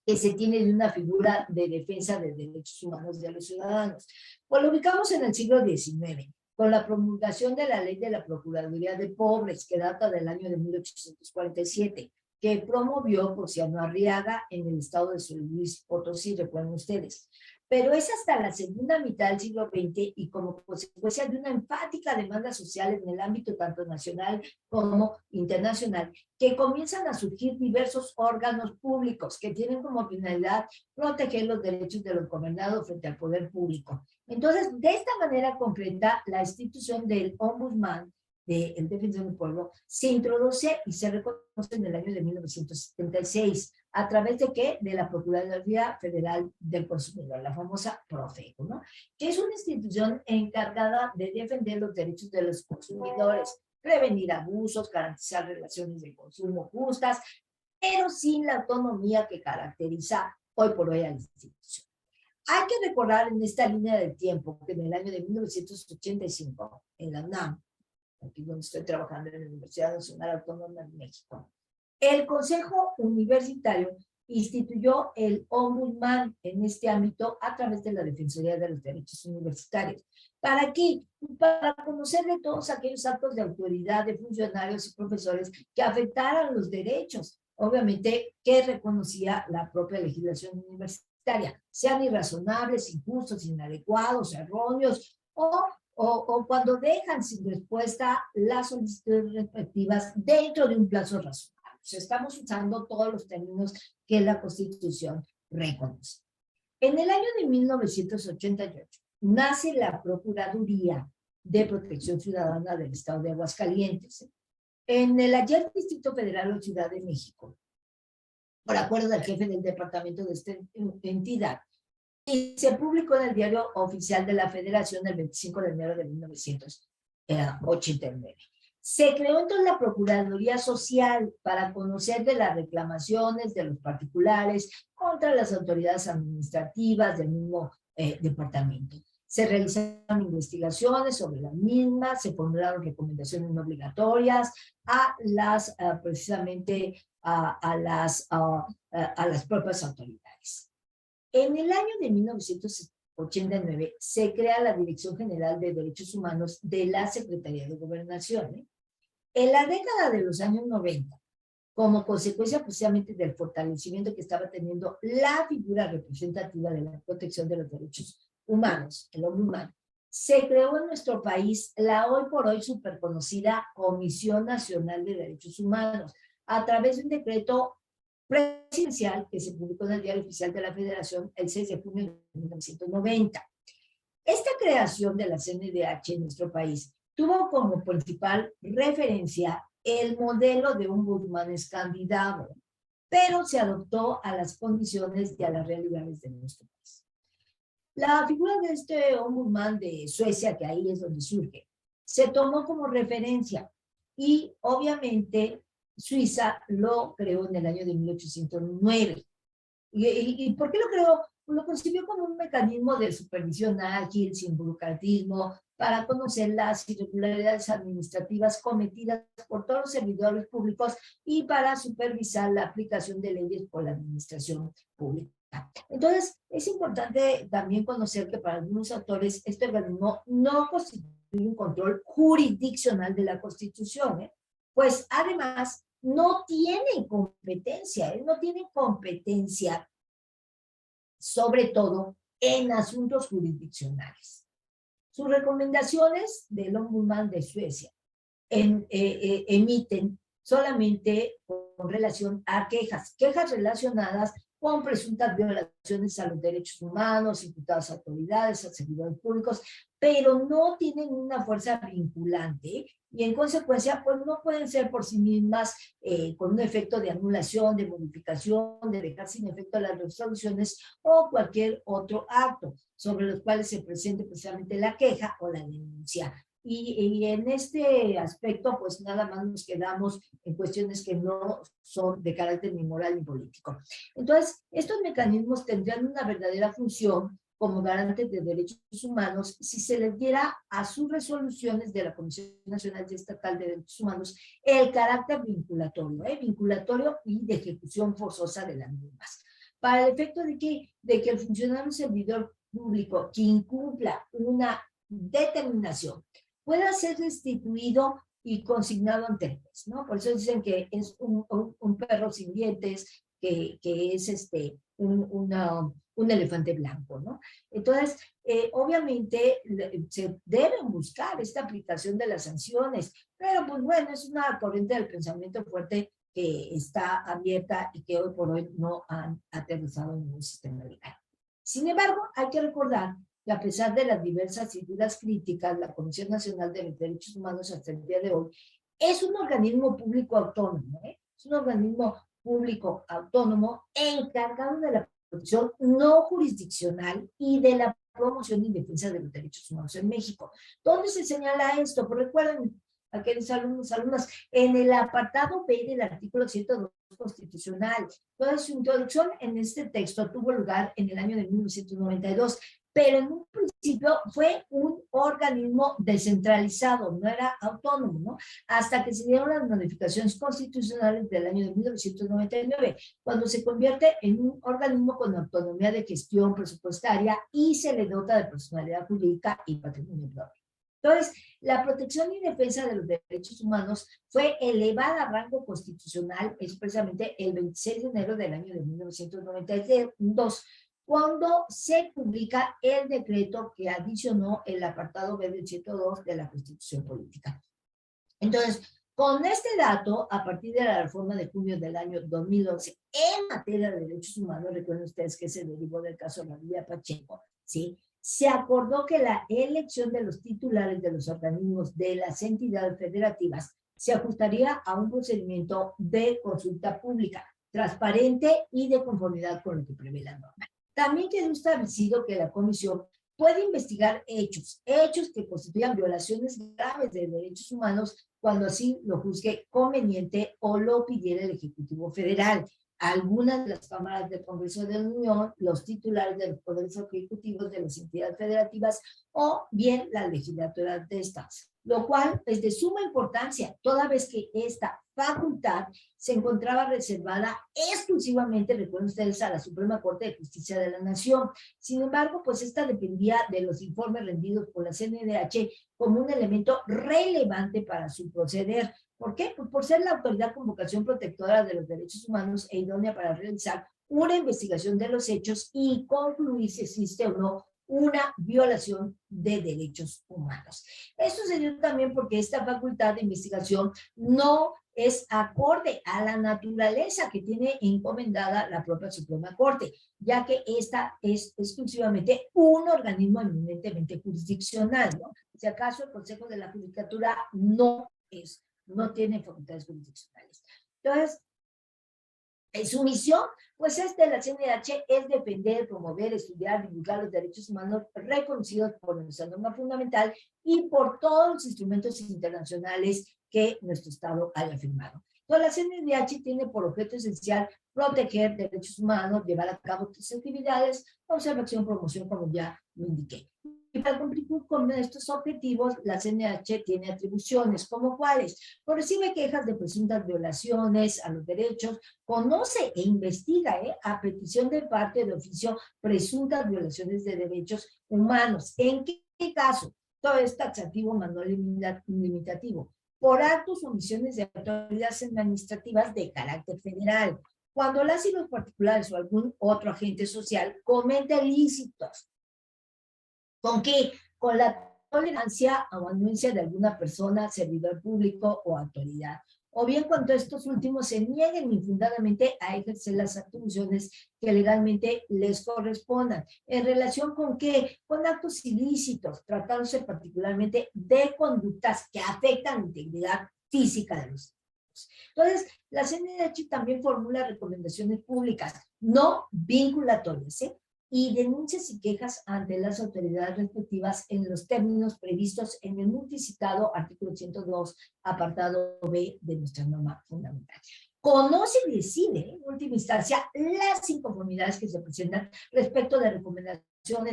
que se tiene de una figura de defensa de derechos humanos de los ciudadanos? Pues lo ubicamos en el siglo XIX, con la promulgación de la ley de la Procuraduría de Pobres, que data del año de 1847, que promovió Ponciano Arriaga en el estado de San Luis Potosí, recuerden ustedes. Pero es hasta la segunda mitad del siglo XX y como consecuencia de una enfática demanda social en el ámbito tanto nacional como internacional, que comienzan a surgir diversos órganos públicos que tienen como finalidad proteger los derechos de los gobernados frente al poder público. Entonces, de esta manera concreta, la institución del Ombudsman, del Defensor del Pueblo, se introduce y se reconoce en el año de 1976. ¿A través de qué? De la Procuraduría Federal del Consumidor, la famosa Profeco, ¿no? Que es una institución encargada de defender los derechos de los consumidores, prevenir abusos, garantizar relaciones de consumo justas, pero sin la autonomía que caracteriza hoy por hoy a la institución. Hay que recordar en esta línea del tiempo que en el año de 1985, en la UNAM, aquí donde estoy trabajando en la Universidad Nacional Autónoma de México, el Consejo Universitario instituyó el ombudsman en este ámbito a través de la Defensoría de los Derechos Universitarios. ¿Para qué? Para conocer de todos aquellos actos de autoridad de funcionarios y profesores que afectaran los derechos, obviamente que reconocía la propia legislación universitaria, sean irrazonables, injustos, inadecuados, erróneos o cuando dejan sin respuesta las solicitudes respectivas dentro de un plazo razonable. Estamos usando todos los términos que la Constitución reconoce. En el año de 1988 nace la Procuraduría de Protección Ciudadana del Estado de Aguascalientes, en el ayer Distrito Federal o Ciudad de México, por acuerdo del jefe del departamento de esta entidad, y se publicó en el Diario Oficial de la Federación el 25 de enero de 1989. Se creó entonces la Procuraduría Social para conocer de las reclamaciones de los particulares contra las autoridades administrativas del mismo departamento. Se realizaron investigaciones sobre las mismas, se formularon recomendaciones no obligatorias a las, precisamente, a las propias autoridades. En el año de 1989 se crea la Dirección General de Derechos Humanos de la Secretaría de Gobernación. En la década de los años 90, como consecuencia precisamente del fortalecimiento que estaba teniendo la figura representativa de la protección de los derechos humanos, el ombudsman, se creó en nuestro país la hoy por hoy superconocida Comisión Nacional de Derechos Humanos, a través de un decreto presidencial que se publicó en el Diario Oficial de la Federación el 6 de junio de 1990. Esta creación de la CNDH en nuestro país tuvo como principal referencia el modelo de un ombudsman escandinavo, pero se adoptó a las condiciones y a las realidades de nuestro país. La figura de este ombudsman de Suecia, que ahí es donde surge, se tomó como referencia y obviamente Suiza lo creó en el año de 1809. ¿Y por qué lo creó? Lo concibió como un mecanismo de supervisión ágil, sin burocratismo, para conocer las irregularidades administrativas cometidas por todos los servidores públicos y para supervisar la aplicación de leyes por la administración pública. Entonces, es importante también conocer que para algunos autores este organismo no constituye un control jurisdiccional de la Constitución, pues además no tienen competencia, no tienen competencia sobre todo en asuntos jurisdiccionales. Sus recomendaciones del ombudsman de Suecia emiten solamente con relación a quejas relacionadas con presuntas violaciones a los derechos humanos, imputadas a autoridades, a servidores públicos, pero no tienen una fuerza vinculante y en consecuencia pues no pueden ser por sí mismas con un efecto de anulación, de modificación, de dejar sin efecto las resoluciones o cualquier otro acto sobre los cuales se presente precisamente la queja o la denuncia. Y en este aspecto, pues nada más nos quedamos en cuestiones que no son de carácter ni moral ni político. Entonces, estos mecanismos tendrían una verdadera función como garantes de derechos humanos si se les diera a sus resoluciones de la Comisión Nacional y Estatal de Derechos Humanos el carácter vinculatorio y de ejecución forzosa de las mismas. Para el efecto de que el funcionario servidor público que incumpla una determinación pueda ser restituido y consignado ante el juez, ¿no? Por eso dicen que es un perro sin dientes, que es un elefante blanco, ¿no? Entonces, obviamente se deben buscar esta aplicación de las sanciones, pero pues bueno, es una corriente del pensamiento fuerte que está abierta y que hoy por hoy no han aterrizado en ningún sistema legal. Sin embargo, hay que recordar que a pesar de las diversas y duras críticas, la Comisión Nacional de los Derechos Humanos hasta el día de hoy es un organismo público autónomo, es un organismo público autónomo encargado de la protección no jurisdiccional y de la promoción y defensa de los derechos humanos en México. ¿Dónde se señala esto? Pues recuerden, aquellos alumnos, alumnas, en el apartado B del artículo 102 constitucional. Toda su introducción en este texto tuvo lugar en el año de 1992, pero en un principio fue un organismo descentralizado, no era autónomo, ¿no? Hasta que se dieron las modificaciones constitucionales del año de 1999, cuando se convierte en un organismo con autonomía de gestión presupuestaria y se le dota de personalidad jurídica y patrimonio propio. Entonces, la protección y defensa de los derechos humanos fue elevada a rango constitucional expresamente el 26 de enero del año de 1992, cuando se publica el decreto que adicionó el apartado B del 102 de la Constitución Política. Entonces, con este dato, a partir de la reforma de junio del año 2011 en materia de derechos humanos, recuerden ustedes que se derivó del caso de María Pacheco, ¿sí?, se acordó que la elección de los titulares de los organismos de las entidades federativas se ajustaría a un procedimiento de consulta pública, transparente y de conformidad con lo que prevé la norma. También quedó establecido que la comisión puede investigar hechos que constituyan violaciones graves de derechos humanos cuando así lo juzgue conveniente o lo pidiera el Ejecutivo Federal. Algunas de las cámaras del Congreso de la Unión, los titulares de los poderes ejecutivos de las entidades federativas o bien la legislatura de estas, lo cual es de suma importancia, toda vez que esta facultad se encontraba reservada exclusivamente, recuerden ustedes, a la Suprema Corte de Justicia de la Nación. Sin embargo, pues esta dependía de los informes rendidos por la CNDH como un elemento relevante para su proceder. ¿Por qué? Pues por ser la autoridad con vocación protectora de los derechos humanos e idónea para realizar una investigación de los hechos y concluir si existe o no una violación de derechos humanos. Esto se dio también porque esta facultad de investigación no es acorde a la naturaleza que tiene encomendada la propia Suprema Corte, ya que esta es exclusivamente un organismo eminentemente jurisdiccional, ¿no? Si acaso el Consejo de la Judicatura no tiene facultades jurisdiccionales. Entonces, su misión, pues de la CNDH es defender, promover, estudiar, divulgar los derechos humanos reconocidos por nuestra norma fundamental y por todos los instrumentos internacionales que nuestro Estado haya firmado. Entonces, la CNDH tiene por objeto esencial proteger derechos humanos, llevar a cabo sus actividades, observación, promoción, como ya lo indiqué. Y para cumplir con estos objetivos, la CNDH tiene atribuciones, como cuáles: recibe quejas de presuntas violaciones a los derechos, conoce e investiga a petición de parte de oficio presuntas violaciones de derechos humanos. ¿En qué caso? Todo es taxativo, manual limitativo, por actos o omisiones de autoridades administrativas de carácter federal, cuando las y los particulares o algún otro agente social comete ilícitos. ¿Con qué? Con la tolerancia o anuencia de alguna persona, servidor público o autoridad. O bien cuando estos últimos se nieguen infundadamente a ejercer las atribuciones que legalmente les correspondan. ¿En relación con qué? Con actos ilícitos, tratándose particularmente de conductas que afectan la integridad física de los individuos. Entonces, la CNDH también formula recomendaciones públicas no vinculatorias, y denuncias y quejas ante las autoridades respectivas en los términos previstos en el multicitado artículo 102, apartado B de nuestra norma fundamental. Conoce y decide, en última instancia, las inconformidades que se presentan respecto de recomendaciones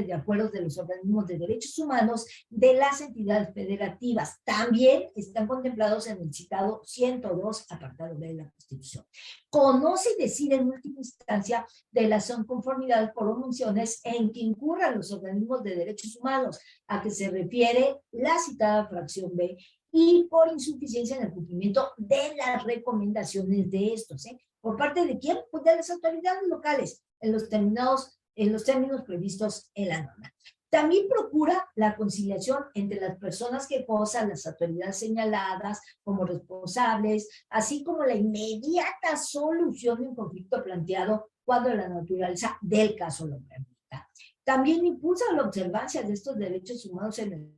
de acuerdos de los organismos de derechos humanos de las entidades federativas. También están contemplados en el citado 102, apartado B de la Constitución. Conoce y decide en última instancia de las inconformidades por omisiones en que incurran los organismos de derechos humanos, a que se refiere la citada fracción B, y por insuficiencia en el cumplimiento de las recomendaciones de estos. ¿Por parte de quién? Pues de las autoridades locales, en los términos previstos en la norma. También procura la conciliación entre las personas que gozan las autoridades señaladas como responsables, así como la inmediata solución de un conflicto planteado cuando la naturaleza del caso lo permita. También impulsa la observancia de estos derechos humanos en el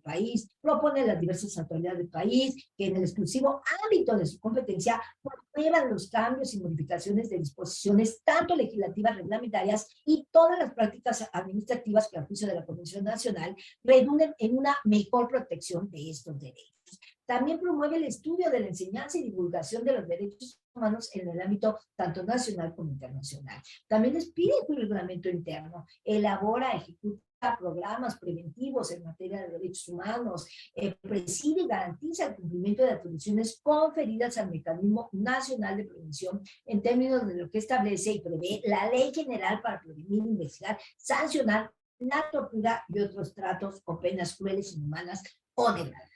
país, propone las diversas autoridades del país que en el exclusivo ámbito de su competencia promuevan los cambios y modificaciones de disposiciones tanto legislativas, reglamentarias y todas las prácticas administrativas que a juicio de la Convención Nacional redunden en una mejor protección de estos derechos. También promueve el estudio de la enseñanza y divulgación de los derechos humanos en el ámbito tanto nacional como internacional. También les pide un reglamento interno, elabora, ejecuta programas preventivos en materia de derechos humanos, preside y garantiza el cumplimiento de atribuciones conferidas al Mecanismo Nacional de Prevención en términos de lo que establece y prevé la Ley General para prevenir, investigar, sancionar la tortura y otros tratos o penas crueles, inhumanas o degradantes.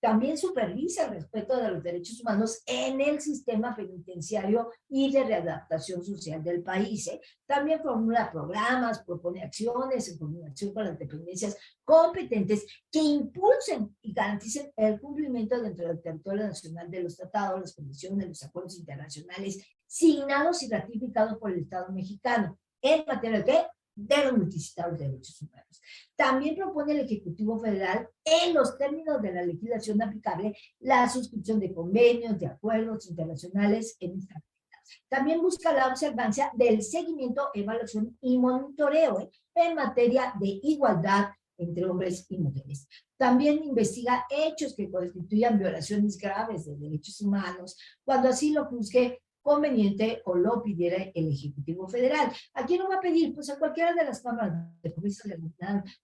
También supervisa el respeto de los derechos humanos en el sistema penitenciario y de readaptación social del país. También formula programas, propone acciones en coordinación con las dependencias competentes que impulsen y garanticen el cumplimiento dentro del territorio nacional de los tratados, las convenciones, los acuerdos internacionales signados y ratificados por el Estado mexicano en materia de ¿qué? De los multicitados derechos humanos. También propone el Ejecutivo Federal, en los términos de la legislación aplicable, la suscripción de convenios, de acuerdos internacionales en esta materia. También busca la observancia del seguimiento, evaluación y monitoreo en materia de igualdad entre hombres y mujeres. También investiga hechos que constituyan violaciones graves de derechos humanos, cuando así lo juzgue conveniente o lo pidiera el Ejecutivo Federal. ¿A quién lo va a pedir? Pues a cualquiera de las cámaras de comercio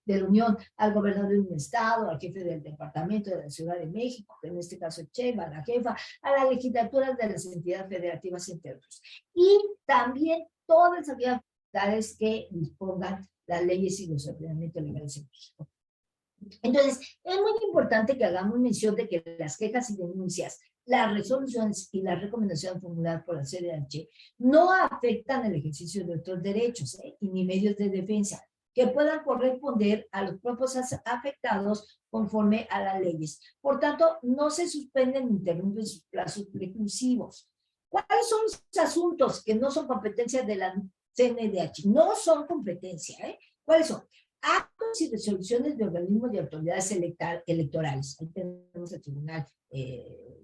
de la Unión, al gobernador de un estado, al jefe del departamento de la Ciudad de México, que en este caso es Cheva, la jefa, a las legislaturas de las entidades federativas, entre otros. Y también todas aquellas autoridades que dispongan las leyes y los ordenamientos legales en México. Entonces, es muy importante que hagamos mención de que las quejas y denuncias, las resoluciones y las recomendaciones formuladas por la CNDH no afectan el ejercicio de otros derechos y ni medios de defensa que puedan corresponder a los propios afectados conforme a las leyes. Por tanto, no se suspenden ni interrumpen sus plazos preclusivos. ¿Cuáles son los asuntos que no son competencia de la CNDH? No son competencia, ¿Cuáles son? Actos y resoluciones de organismos de autoridades electorales. Ahí tenemos el Tribunal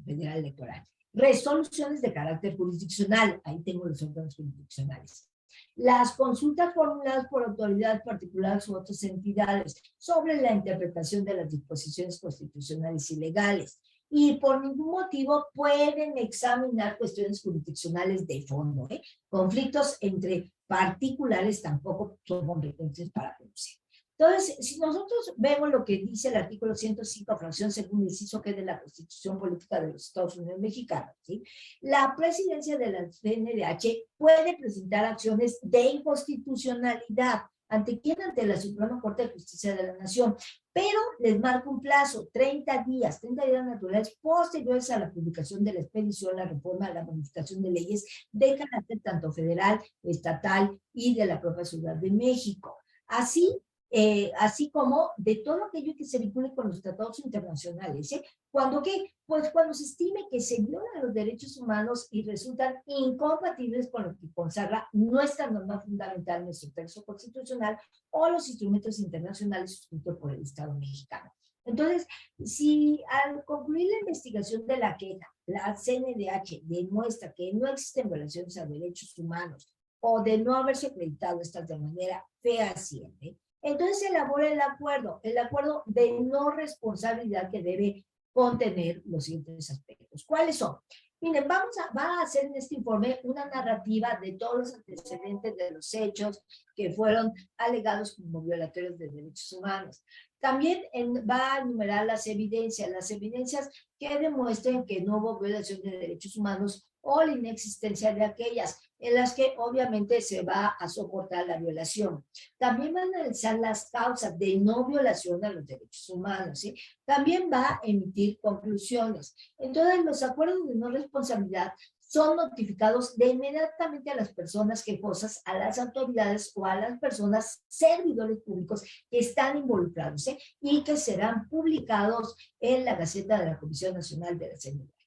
Federal Electoral. Resoluciones de carácter jurisdiccional. Ahí tengo los órganos jurisdiccionales. Las consultas formuladas por autoridades particulares u otras entidades sobre la interpretación de las disposiciones constitucionales y legales. Y por ningún motivo pueden examinar cuestiones jurisdiccionales de fondo. Conflictos entre particulares tampoco son competentes para pronunciar. Entonces, si nosotros vemos lo que dice el artículo 105, fracción segundo inciso que es de la Constitución Política de los Estados Unidos Mexicanos, ¿sí? La presidencia de la CNDH puede presentar acciones de inconstitucionalidad. ¿Ante quién? Ante la Suprema Corte de Justicia de la Nación. Pero les marca un plazo, 30 días naturales posteriores a la publicación de la expedición, la reforma, la modificación de leyes de carácter tanto federal, estatal y de la propia Ciudad de México. Así como de todo aquello que se vincule con los tratados internacionales. ¿Cuándo qué? Pues cuando se estime que se violan los derechos humanos y resultan incompatibles con lo que consagra nuestra norma fundamental, nuestro texto constitucional o los instrumentos internacionales suscritos por el Estado mexicano. Entonces, si al concluir la investigación de la queja, la CNDH demuestra que no existen violaciones a derechos humanos o de no haberse acreditado estas de manera fehaciente, entonces se elabora el acuerdo de no responsabilidad que debe contener los siguientes aspectos. ¿Cuáles son? Miren, va a hacer en este informe una narrativa de todos los antecedentes de los hechos que fueron alegados como violatorios de derechos humanos. También va a enumerar las evidencias que demuestren que no hubo violación de derechos humanos o la inexistencia de aquellas en las que obviamente se va a soportar la violación. También va a analizar las causas de no violación a los derechos humanos, ¿sí? También va a emitir conclusiones. Entonces, los acuerdos de no responsabilidad son notificados de inmediatamente a las personas quejosas, a las autoridades o a las personas servidores públicos que están involucrados, y que serán publicados en la Gaceta de la Comisión Nacional de la CNDH.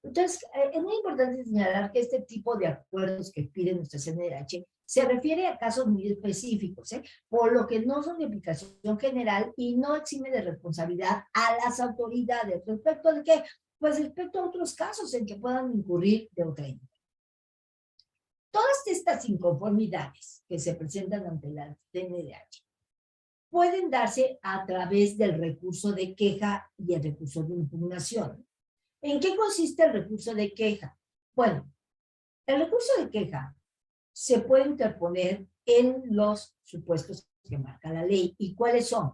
Entonces, es muy importante señalar que este tipo de acuerdos que pide nuestra CNDH se refiere a casos muy específicos, por lo que no son de aplicación general y no exime de responsabilidad a las autoridades. ¿Respecto de qué? Pues respecto a otros casos en que puedan incurrir de otra índole. Todas estas inconformidades que se presentan ante la CNDH pueden darse a través del recurso de queja y el recurso de impugnación. ¿En qué consiste el recurso de queja? Bueno, el recurso de queja se puede interponer en los supuestos que marca la ley. ¿Y cuáles son?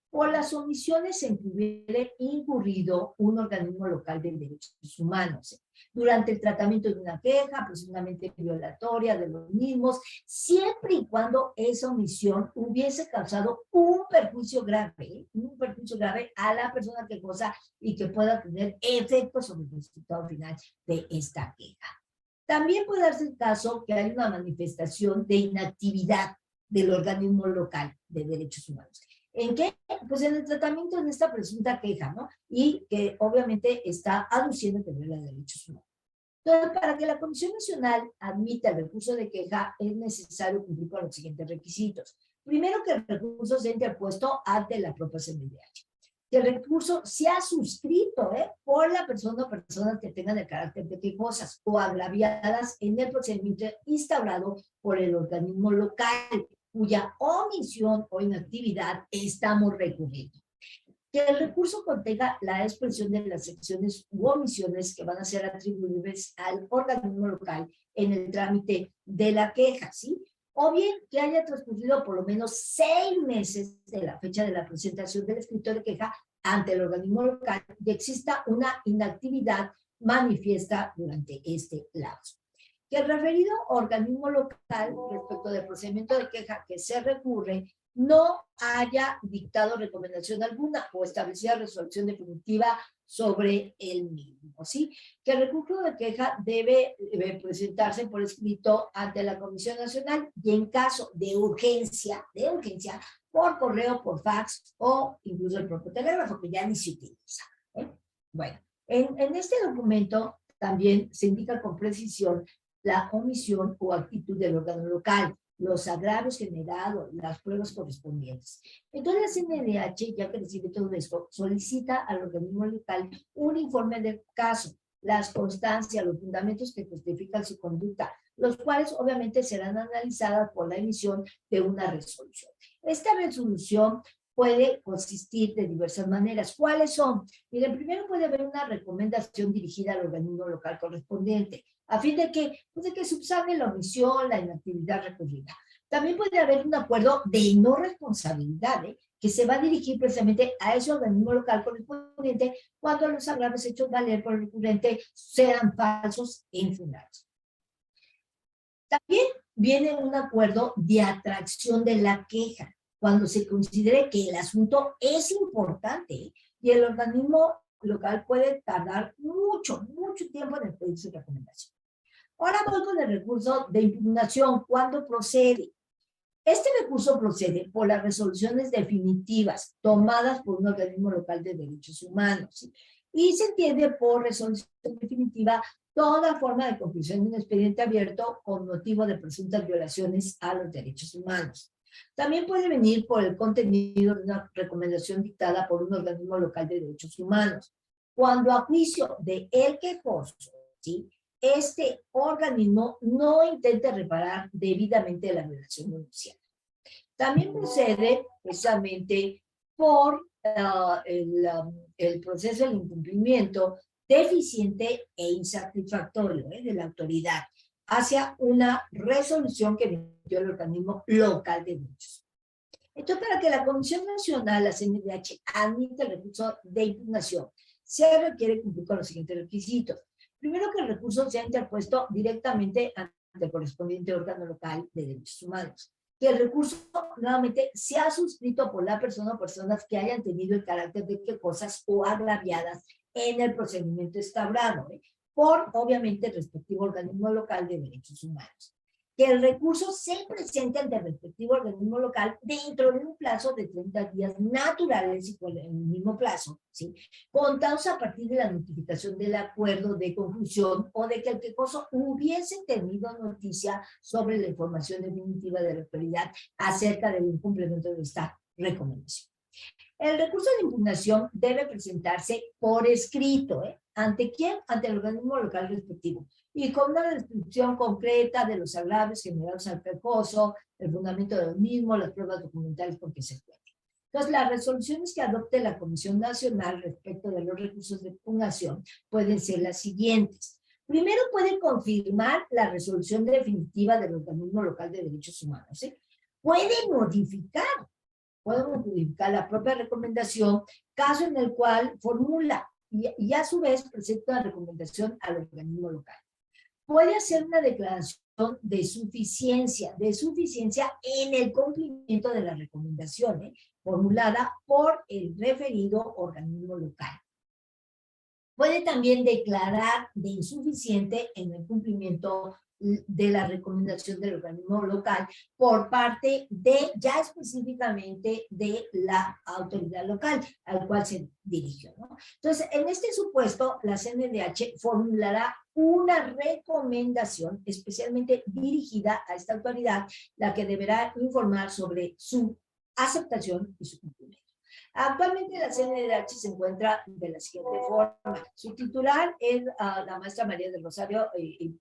Por las omisiones en que hubiera incurrido un organismo local de derechos humanos durante el tratamiento de una queja, presuntamente violatoria de los mismos, siempre y cuando esa omisión hubiese causado un perjuicio grave a la persona quejosa y que pueda tener efectos sobre el resultado final de esta queja. También puede darse el caso que hay una manifestación de inactividad del organismo local de derechos humanos. ¿En qué? Pues en el tratamiento de esta presunta queja, ¿no? Y que obviamente está aduciendo que viola derechos humanos. Entonces, para que la Comisión Nacional admita el recurso de queja, es necesario cumplir con los siguientes requisitos. Primero, que el recurso sea interpuesto ante la propia CNDH. Que el recurso sea suscrito por la persona o personas que tengan el carácter de quejosas o agraviadas en el procedimiento instaurado por el organismo local, cuya omisión o inactividad estamos recurriendo. Que el recurso contenga la expresión de las secciones u omisiones que van a ser atribuibles al organismo local en el trámite de la queja, ¿sí? O bien que haya transcurrido por lo menos 6 meses de la fecha de la presentación del escrito de queja ante el organismo local y exista una inactividad manifiesta durante este lapso. Que el referido organismo local, respecto del procedimiento de queja que se recurre, no haya dictado recomendación alguna o establecida resolución definitiva sobre el mismo, ¿sí? Que el recurso de queja debe presentarse por escrito ante la Comisión Nacional y en caso de urgencia, por correo, por fax o incluso el propio telégrafo, que ya ni se utiliza. Bueno, en este documento también se indica con precisión la omisión o actitud del órgano local, los agravios generados, las pruebas correspondientes. Entonces la CNDH, ya que recibe todo esto, solicita al organismo local un informe del caso, las constancias, los fundamentos que justifican su conducta, los cuales obviamente serán analizadas por la emisión de una resolución. Esta resolución puede consistir de diversas maneras. ¿Cuáles son? Miren, primero puede haber una recomendación dirigida al organismo local correspondiente, a fin de que, pues de que subsane la omisión, la inactividad recurrida. También puede haber un acuerdo de no responsabilidad, que se va a dirigir precisamente a ese organismo local correspondiente cuando los agravios hechos valer por el recurrente sean falsos e infundados. También viene un acuerdo de atracción de la queja, cuando se considere que el asunto es importante y el organismo local puede tardar mucho tiempo en pedir su recomendación. Ahora voy con el recurso de impugnación. ¿Cuándo procede? Este recurso procede por las resoluciones definitivas tomadas por un organismo local de derechos humanos, ¿sí? Y se entiende por resolución definitiva toda forma de conclusión de un expediente abierto con motivo de presuntas violaciones a los derechos humanos. También puede venir por el contenido de una recomendación dictada por un organismo local de derechos humanos. Cuando a juicio de el quejoso, ¿sí?, este organismo no intente reparar debidamente la violación denunciada. También procede precisamente por el proceso de incumplimiento deficiente e insatisfactorio de la autoridad hacia una resolución que emitió el organismo local de derechos. Entonces, para que la Comisión Nacional, la CNDH, admita el recurso de impugnación, se requiere cumplir con los siguientes requisitos. Primero, que el recurso sea interpuesto directamente ante el correspondiente órgano local de derechos humanos. Que el recurso, nuevamente, sea suscrito por la persona o personas que hayan tenido el carácter de quejosas o agraviadas en el procedimiento instaurado, por, obviamente, el respectivo organismo local de derechos humanos. Que el recurso se presente ante el respectivo organismo local dentro de un plazo de 30 días naturales y con el mismo plazo, ¿sí?, contados a partir de la notificación del acuerdo de conclusión o de que el quejoso hubiese tenido noticia sobre la información definitiva de la autoridad acerca del incumplimiento de esta recomendación. El recurso de impugnación debe presentarse por escrito, ¿ante quién? Ante el organismo local respectivo, y con una descripción concreta de los agravios generados al quejoso, el fundamento de los mismos, las pruebas documentales con que se cuentan. Entonces, las resoluciones que adopte la Comisión Nacional respecto de los recursos de impugnación pueden ser las siguientes. Primero, puede confirmar la resolución definitiva del organismo local de derechos humanos, ¿sí? Puede modificar la propia recomendación, caso en el cual formula y a su vez presenta la recomendación al organismo local. Puede hacer una declaración de suficiencia en el cumplimiento de la recomendación formulada por el referido organismo local. Puede también declarar de insuficiente en el cumplimiento de la recomendación del organismo local por parte de, ya específicamente, de la autoridad local al cual se dirigió, ¿no? Entonces, en este supuesto, la CNDH formulará una recomendación especialmente dirigida a esta autoridad, la que deberá informar sobre su aceptación y su cumplimiento. Actualmente la CNDH se encuentra de la siguiente forma. Su titular es la maestra María del Rosario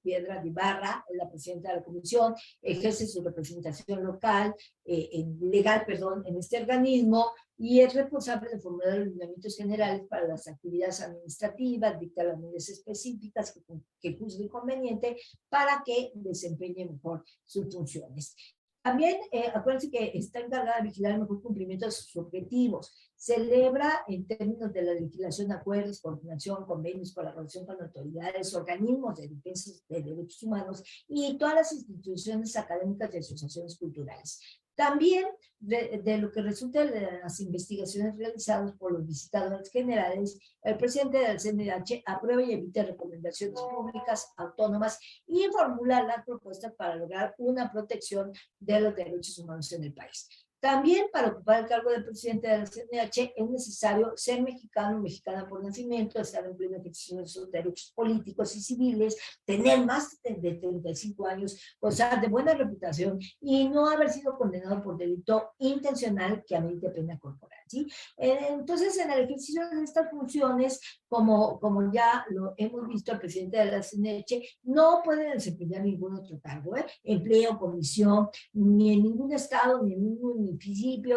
Piedra de Ibarra, es la presidenta de la comisión, ejerce su representación local, legal, en este organismo, y es responsable de formular los lineamientos generales para las actividades administrativas, dictar las medidas específicas que juzgue conveniente para que desempeñe mejor sus funciones. También, acuérdense que está encargada de vigilar el mejor cumplimiento de sus objetivos. Celebra, en términos de la legislación, acuerdos, coordinación, convenios, colaboración con autoridades, organismos de defensa de derechos humanos y todas las instituciones académicas y asociaciones culturales. También, de lo que resulta de las investigaciones realizadas por los visitadores generales, el presidente del CNDH aprueba y emite recomendaciones públicas autónomas y formula las propuestas para lograr una protección de los derechos humanos en el país. También, para ocupar el cargo de presidente de la CNDH es necesario ser mexicano o mexicana por nacimiento, estar en pleno ejercicio de sus derechos políticos y civiles, tener más de 35 años, gozar de buena reputación y no haber sido condenado por delito intencional que amerite pena corporal, ¿sí? Entonces, en el ejercicio de estas funciones, como ya lo hemos visto, el presidente de la CNDH no puede desempeñar ningún otro cargo, empleo, comisión, ni en ningún estado, ni en ningún municipio,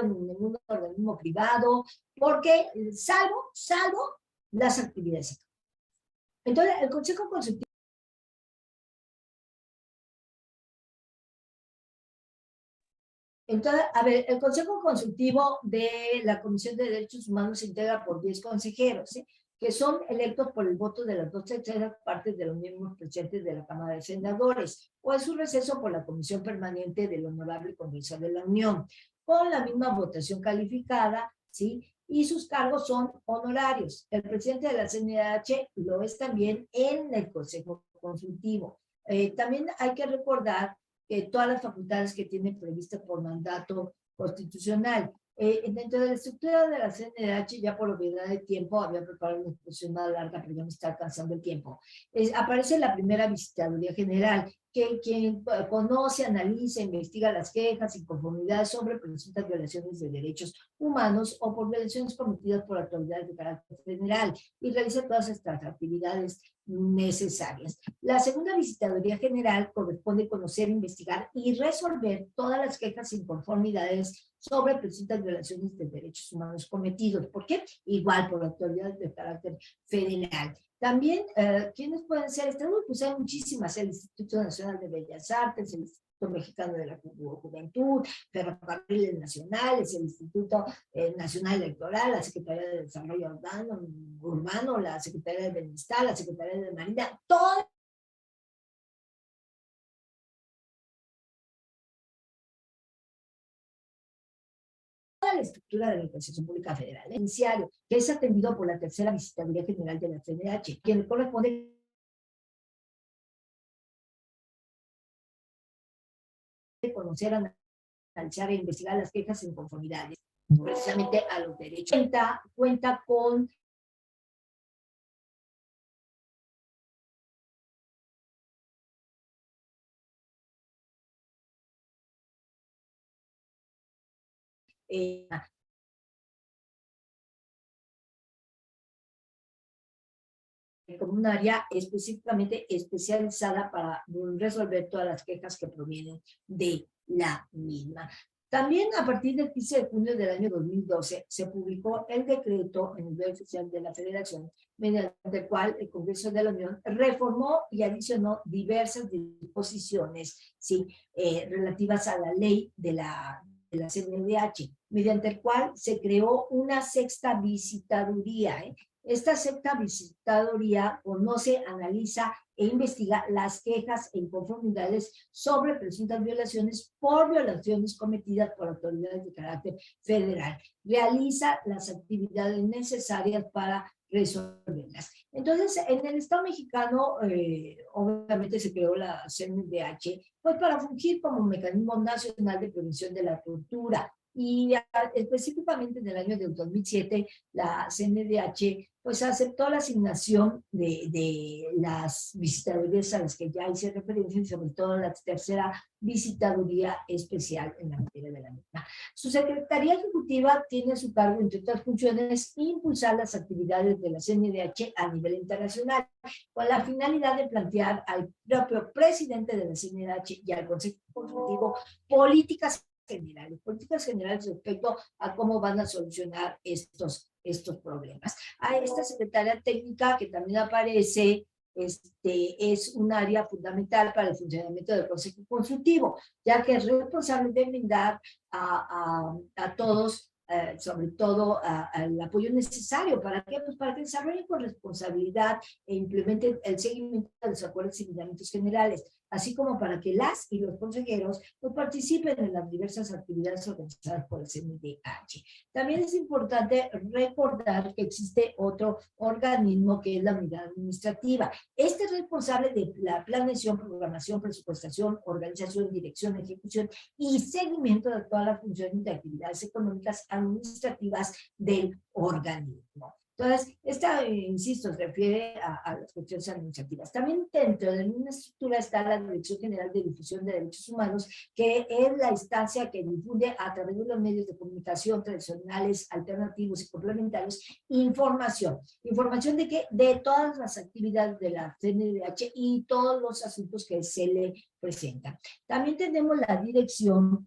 ni en ningún organismo privado, porque salvo las actividades. Entonces, el Consejo Consultivo el Consejo Consultivo de la Comisión de Derechos Humanos se integra por 10 consejeros, ¿sí?, que son electos por el voto de las 2/3 partes de los miembros presentes de la Cámara de Senadores, o en su receso por la Comisión Permanente del Honorable Congreso de la Unión, con la misma votación calificada, ¿sí?, y sus cargos son honorarios. El presidente de la CNDH lo es también en el Consejo Consultivo. También hay que recordar todas las facultades que tiene previstas por mandato constitucional. Dentro de la estructura de la CNDH, ya por obviedad de tiempo, había preparado una exposición más larga, pero ya me está alcanzando el tiempo. Aparece la primera visitaduría general, quien conoce, analiza, investiga las quejas y conformidades sobre presuntas violaciones de derechos humanos o por violaciones cometidas por autoridades de carácter general y realiza todas estas actividades necesarias. La segunda visitaduría general corresponde conocer, investigar y resolver todas las quejas e inconformidades sobre presuntas violaciones de derechos humanos cometidos. ¿Por qué? Igual por autoridades de carácter federal. También, ¿quiénes pueden ser estas? Pues hay muchísimas: el Instituto Nacional de Bellas Artes, el Instituto Mexicano de la Juventud, Ferrocarriles Nacionales, el Instituto Nacional Electoral, la Secretaría de Desarrollo Urbano, la Secretaría de Bienestar, la Secretaría de Marina, todo la estructura de la Administración Pública Federal, el iniciario, que es atendido por la tercera visitaduría general de la CNDH, quien corresponde conocer, analizar e investigar las quejas en conformidades precisamente a los derechos. Cuenta con como un área específicamente especializada para resolver todas las quejas que provienen de la misma. También a partir del 15 de junio del año 2012 se publicó el decreto en el Diario Oficial de la Federación, mediante el cual el Congreso de la Unión reformó y adicionó diversas disposiciones, ¿sí? Relativas a la ley de la CNDH, mediante el cual se creó una sexta visitaduría. Esta sexta visitaduría conoce, analiza e investiga las quejas e inconformidades sobre presuntas violaciones por violaciones cometidas por autoridades de carácter federal. Realiza las actividades necesarias para resolverlas. Entonces, en el Estado mexicano, obviamente se creó la CNDH, pues para fungir como mecanismo nacional de prevención de la tortura. Y específicamente en el año del 2007, la CNDH pues aceptó la asignación de las visitadurías a las que ya hice referencia, y sobre todo la tercera visitaduría especial en la materia de la misma. Su Secretaría Ejecutiva tiene a su cargo, entre otras funciones, impulsar las actividades de la CNDH a nivel internacional, con la finalidad de plantear al propio presidente de la CNDH y al Consejo Consultivo políticas generales respecto a cómo van a solucionar estos problemas. A esta secretaria técnica que también aparece, es un área fundamental para el funcionamiento del Consejo Consultivo, ya que es responsable de brindar a todos, sobre todo al apoyo necesario. ¿Para qué? Pues para que desarrollen con responsabilidad e implementen el seguimiento de los acuerdos y lineamientos generales, así como para que las y los consejeros pues, participen en las diversas actividades organizadas por el CNDH. También es importante recordar que existe otro organismo que es la unidad administrativa. Este es responsable de la planeación, programación, presupuestación, organización, dirección, ejecución y seguimiento de todas las funciones de actividades económicas administrativas del organismo. Entonces, esta, insisto, se refiere a las cuestiones administrativas. También dentro de una estructura está la Dirección General de Difusión de Derechos Humanos, que es la instancia que difunde a través de los medios de comunicación tradicionales, alternativos y complementarios, información. ¿Información de qué? De todas las actividades de la CNDH y todos los asuntos que se le presentan. También tenemos la Dirección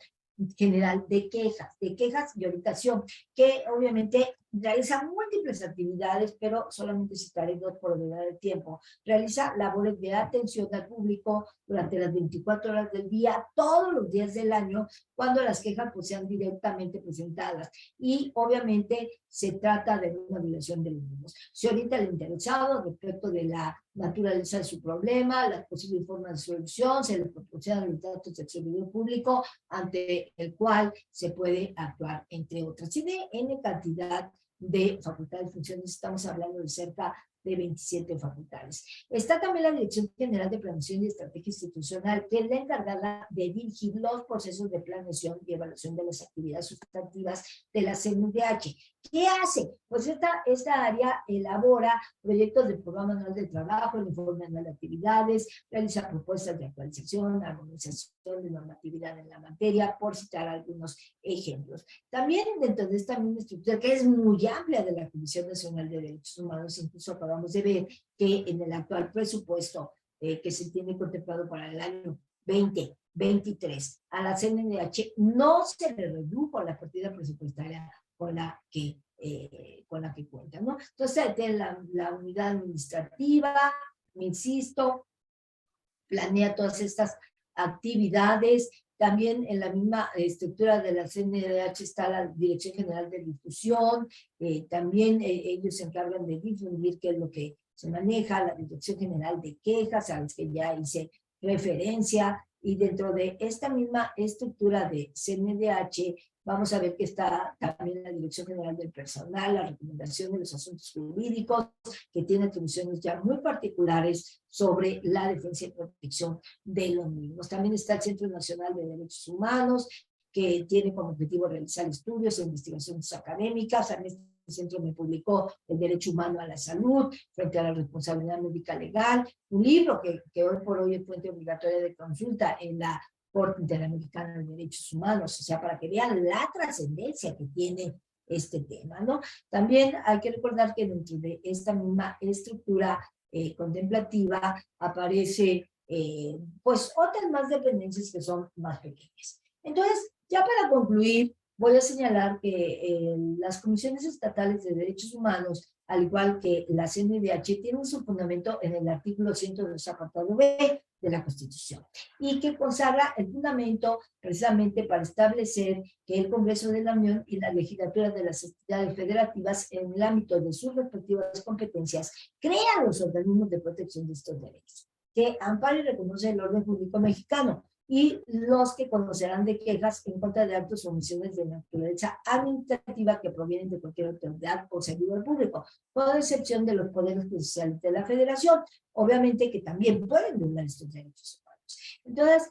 General de Quejas y Orientación, que obviamente realiza múltiples actividades, pero solamente citaré dos por brevedad de tiempo. Realiza labores de atención al público durante las 24 horas del día, todos los días del año, cuando las quejas pues, sean directamente presentadas. Y obviamente se trata de una violación de los mismos. Se orienta al interesado respecto de la naturaleza de su problema, las posibles formas de solución, se le proporcionan los datos del servidor público ante el cual se puede actuar, entre otras. Tiene N cantidad de facultades y funciones, estamos hablando de cerca de 27 facultades. Está también la Dirección General de Planeación y Estrategia Institucional, que es la encargada de dirigir los procesos de planeación y evaluación de las actividades sustantivas de la CNDH. ¿Qué hace? Pues esta área elabora proyectos del Programa Anual de Trabajo, el Informe Anual de Actividades, realiza propuestas de actualización, armonización de normatividad en la materia, por citar algunos ejemplos. También dentro de esta misma estructura, que es muy amplia, de la Comisión Nacional de Derechos Humanos, incluso acabamos de ver que en el actual presupuesto que se tiene contemplado para el año 2023, a la CNDH no se le redujo la partida presupuestaria con la que cuenta, ¿no? Entonces, tiene la unidad administrativa, insisto, planea todas estas actividades. También en la misma estructura de la CNDH está la Dirección General de Difusión, también ellos se encargan de difundir qué es lo que se maneja, la Dirección General de Quejas, a las que ya hice referencia, y dentro de esta misma estructura de CNDH vamos a ver que está también la Dirección General del Personal, la Recomendación de los Asuntos Jurídicos, que tiene atribuciones ya muy particulares sobre la defensa y protección de los mismos. También está el Centro Nacional de Derechos Humanos, que tiene como objetivo realizar estudios e investigaciones académicas. A este centro me publicó El Derecho Humano a la Salud frente a la responsabilidad médica legal, un libro que hoy por hoy es fuente obligatoria de consulta en la Corte Interamericana de Derechos Humanos, o sea, para que vean la trascendencia que tiene este tema, ¿no? También hay que recordar que dentro de esta misma estructura contemplativa aparece, pues, otras más dependencias que son más pequeñas. Entonces, Ya para concluir, voy a señalar que las comisiones estatales de derechos humanos, al igual que la CNDH, tienen su fundamento en el artículo 102, apartado B de la Constitución, y que consagra el fundamento precisamente para establecer que el Congreso de la Unión y la legislatura de las entidades federativas, en el ámbito de sus respectivas competencias, crean los organismos de protección de estos derechos, que ampara y reconoce el orden público mexicano, y los que conocerán de quejas en contra de actos o omisiones de naturaleza administrativa que provienen de cualquier autoridad o servidor público, con excepción de los poderes judiciales de la Federación, obviamente que también pueden violar estos derechos humanos. Entonces,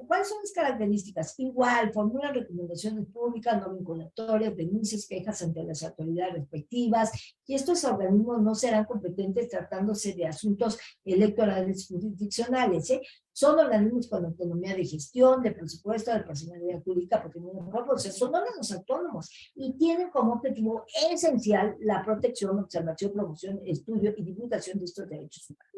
¿cuáles son las características? Igual, formulan recomendaciones públicas, no vinculatorias, denuncias, quejas ante las autoridades respectivas, y estos organismos no serán competentes tratándose de asuntos electorales jurisdiccionales, Son organismos con autonomía de gestión, de presupuesto, de personalidad jurídica, porque son órganos autónomos y tienen como objetivo esencial la protección, observación, promoción, estudio y divulgación de estos derechos humanos.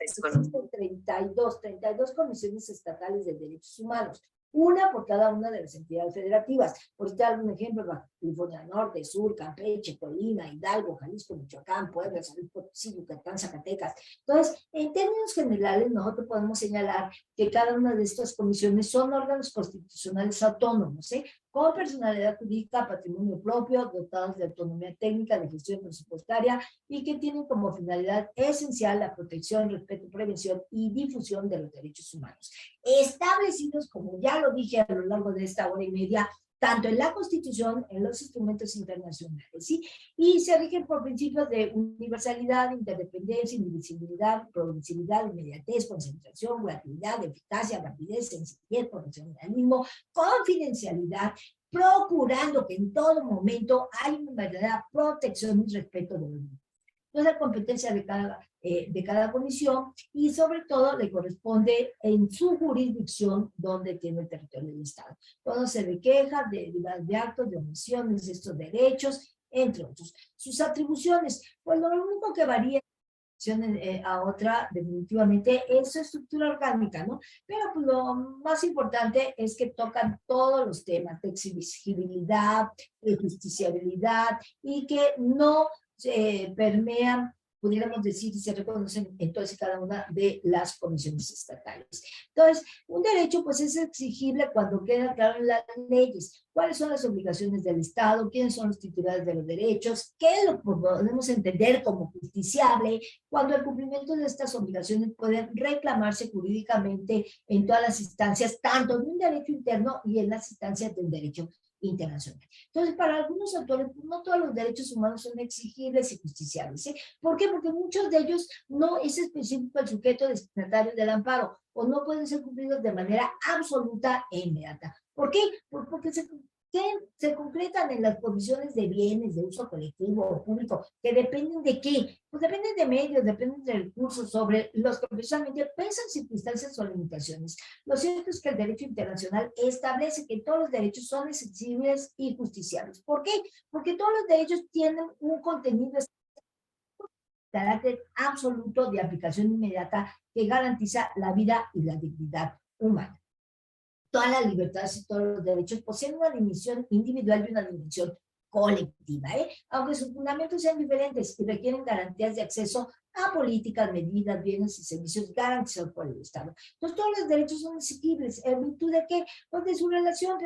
Existen 32 comisiones estatales de derechos humanos, una por cada una de las entidades federativas. Por citar algún ejemplo, Baja California Norte, Sur, Campeche, Colima, Hidalgo, Jalisco, Michoacán, Puebla, San Luis Potosí, Yucatán, Zacatecas. Entonces, en términos generales, nosotros podemos señalar que cada una de estas comisiones son órganos constitucionales autónomos, con personalidad jurídica, patrimonio propio, dotados de autonomía técnica, de gestión presupuestaria, y que tienen como finalidad esencial la protección, respeto, prevención y difusión de los derechos humanos, establecidos, como ya lo dije a lo largo de esta hora y media, tanto en la Constitución, en los instrumentos internacionales, ¿sí? Y se rigen por principios de universalidad, interdependencia, indivisibilidad, progresividad, inmediatez, concentración, gratuidad, eficacia, rapidez, sencillez, profesionalismo, confidencialidad, procurando que en todo momento haya una verdadera protección y respeto de los mismos. Entonces, la competencia de cada comisión, y sobre todo le corresponde en su jurisdicción donde tiene el territorio del Estado. Cuando se le queja de actos, de omisiones de estos derechos, entre otros. Sus atribuciones, pues lo único que varía a otra definitivamente es su estructura orgánica, ¿no? Pero pues, lo más importante es que tocan todos los temas de exigibilidad, de justiciabilidad, y que no permean, pudiéramos decir, y se reconocen en todas y cada una de las comisiones estatales. Entonces, un derecho pues es exigible cuando queda claro en las leyes cuáles son las obligaciones del Estado, quiénes son los titulares de los derechos, qué lo podemos entender como justiciable, cuando el cumplimiento de estas obligaciones pueden reclamarse jurídicamente en todas las instancias, tanto de un derecho interno y en las instancias del derecho internacional. Entonces, para algunos autores, no todos los derechos humanos son exigibles y justiciables. ¿Por qué? Porque muchos de ellos no es específico el sujeto destinatario del amparo, o no pueden ser cumplidos de manera absoluta e inmediata. ¿Por qué? Porque se concretan en las condiciones de bienes de uso colectivo o público, que dependen de qué, pues dependen de medios, dependen de recursos sobre los que precisamente pesan circunstancias o limitaciones. Lo cierto es que el derecho internacional establece que todos los derechos son exigibles y justiciables. ¿Por qué? Porque todos los derechos tienen un contenido de carácter absoluto de aplicación inmediata que garantiza la vida y la dignidad humana. Todas las libertades y todos los derechos poseen una dimensión individual y una dimensión colectiva, aunque sus fundamentos sean diferentes y requieren garantías de acceso a políticas, medidas, bienes y servicios garantizados por el Estado. Entonces, todos los derechos son exigibles, ¿en virtud de qué? Pues de su relación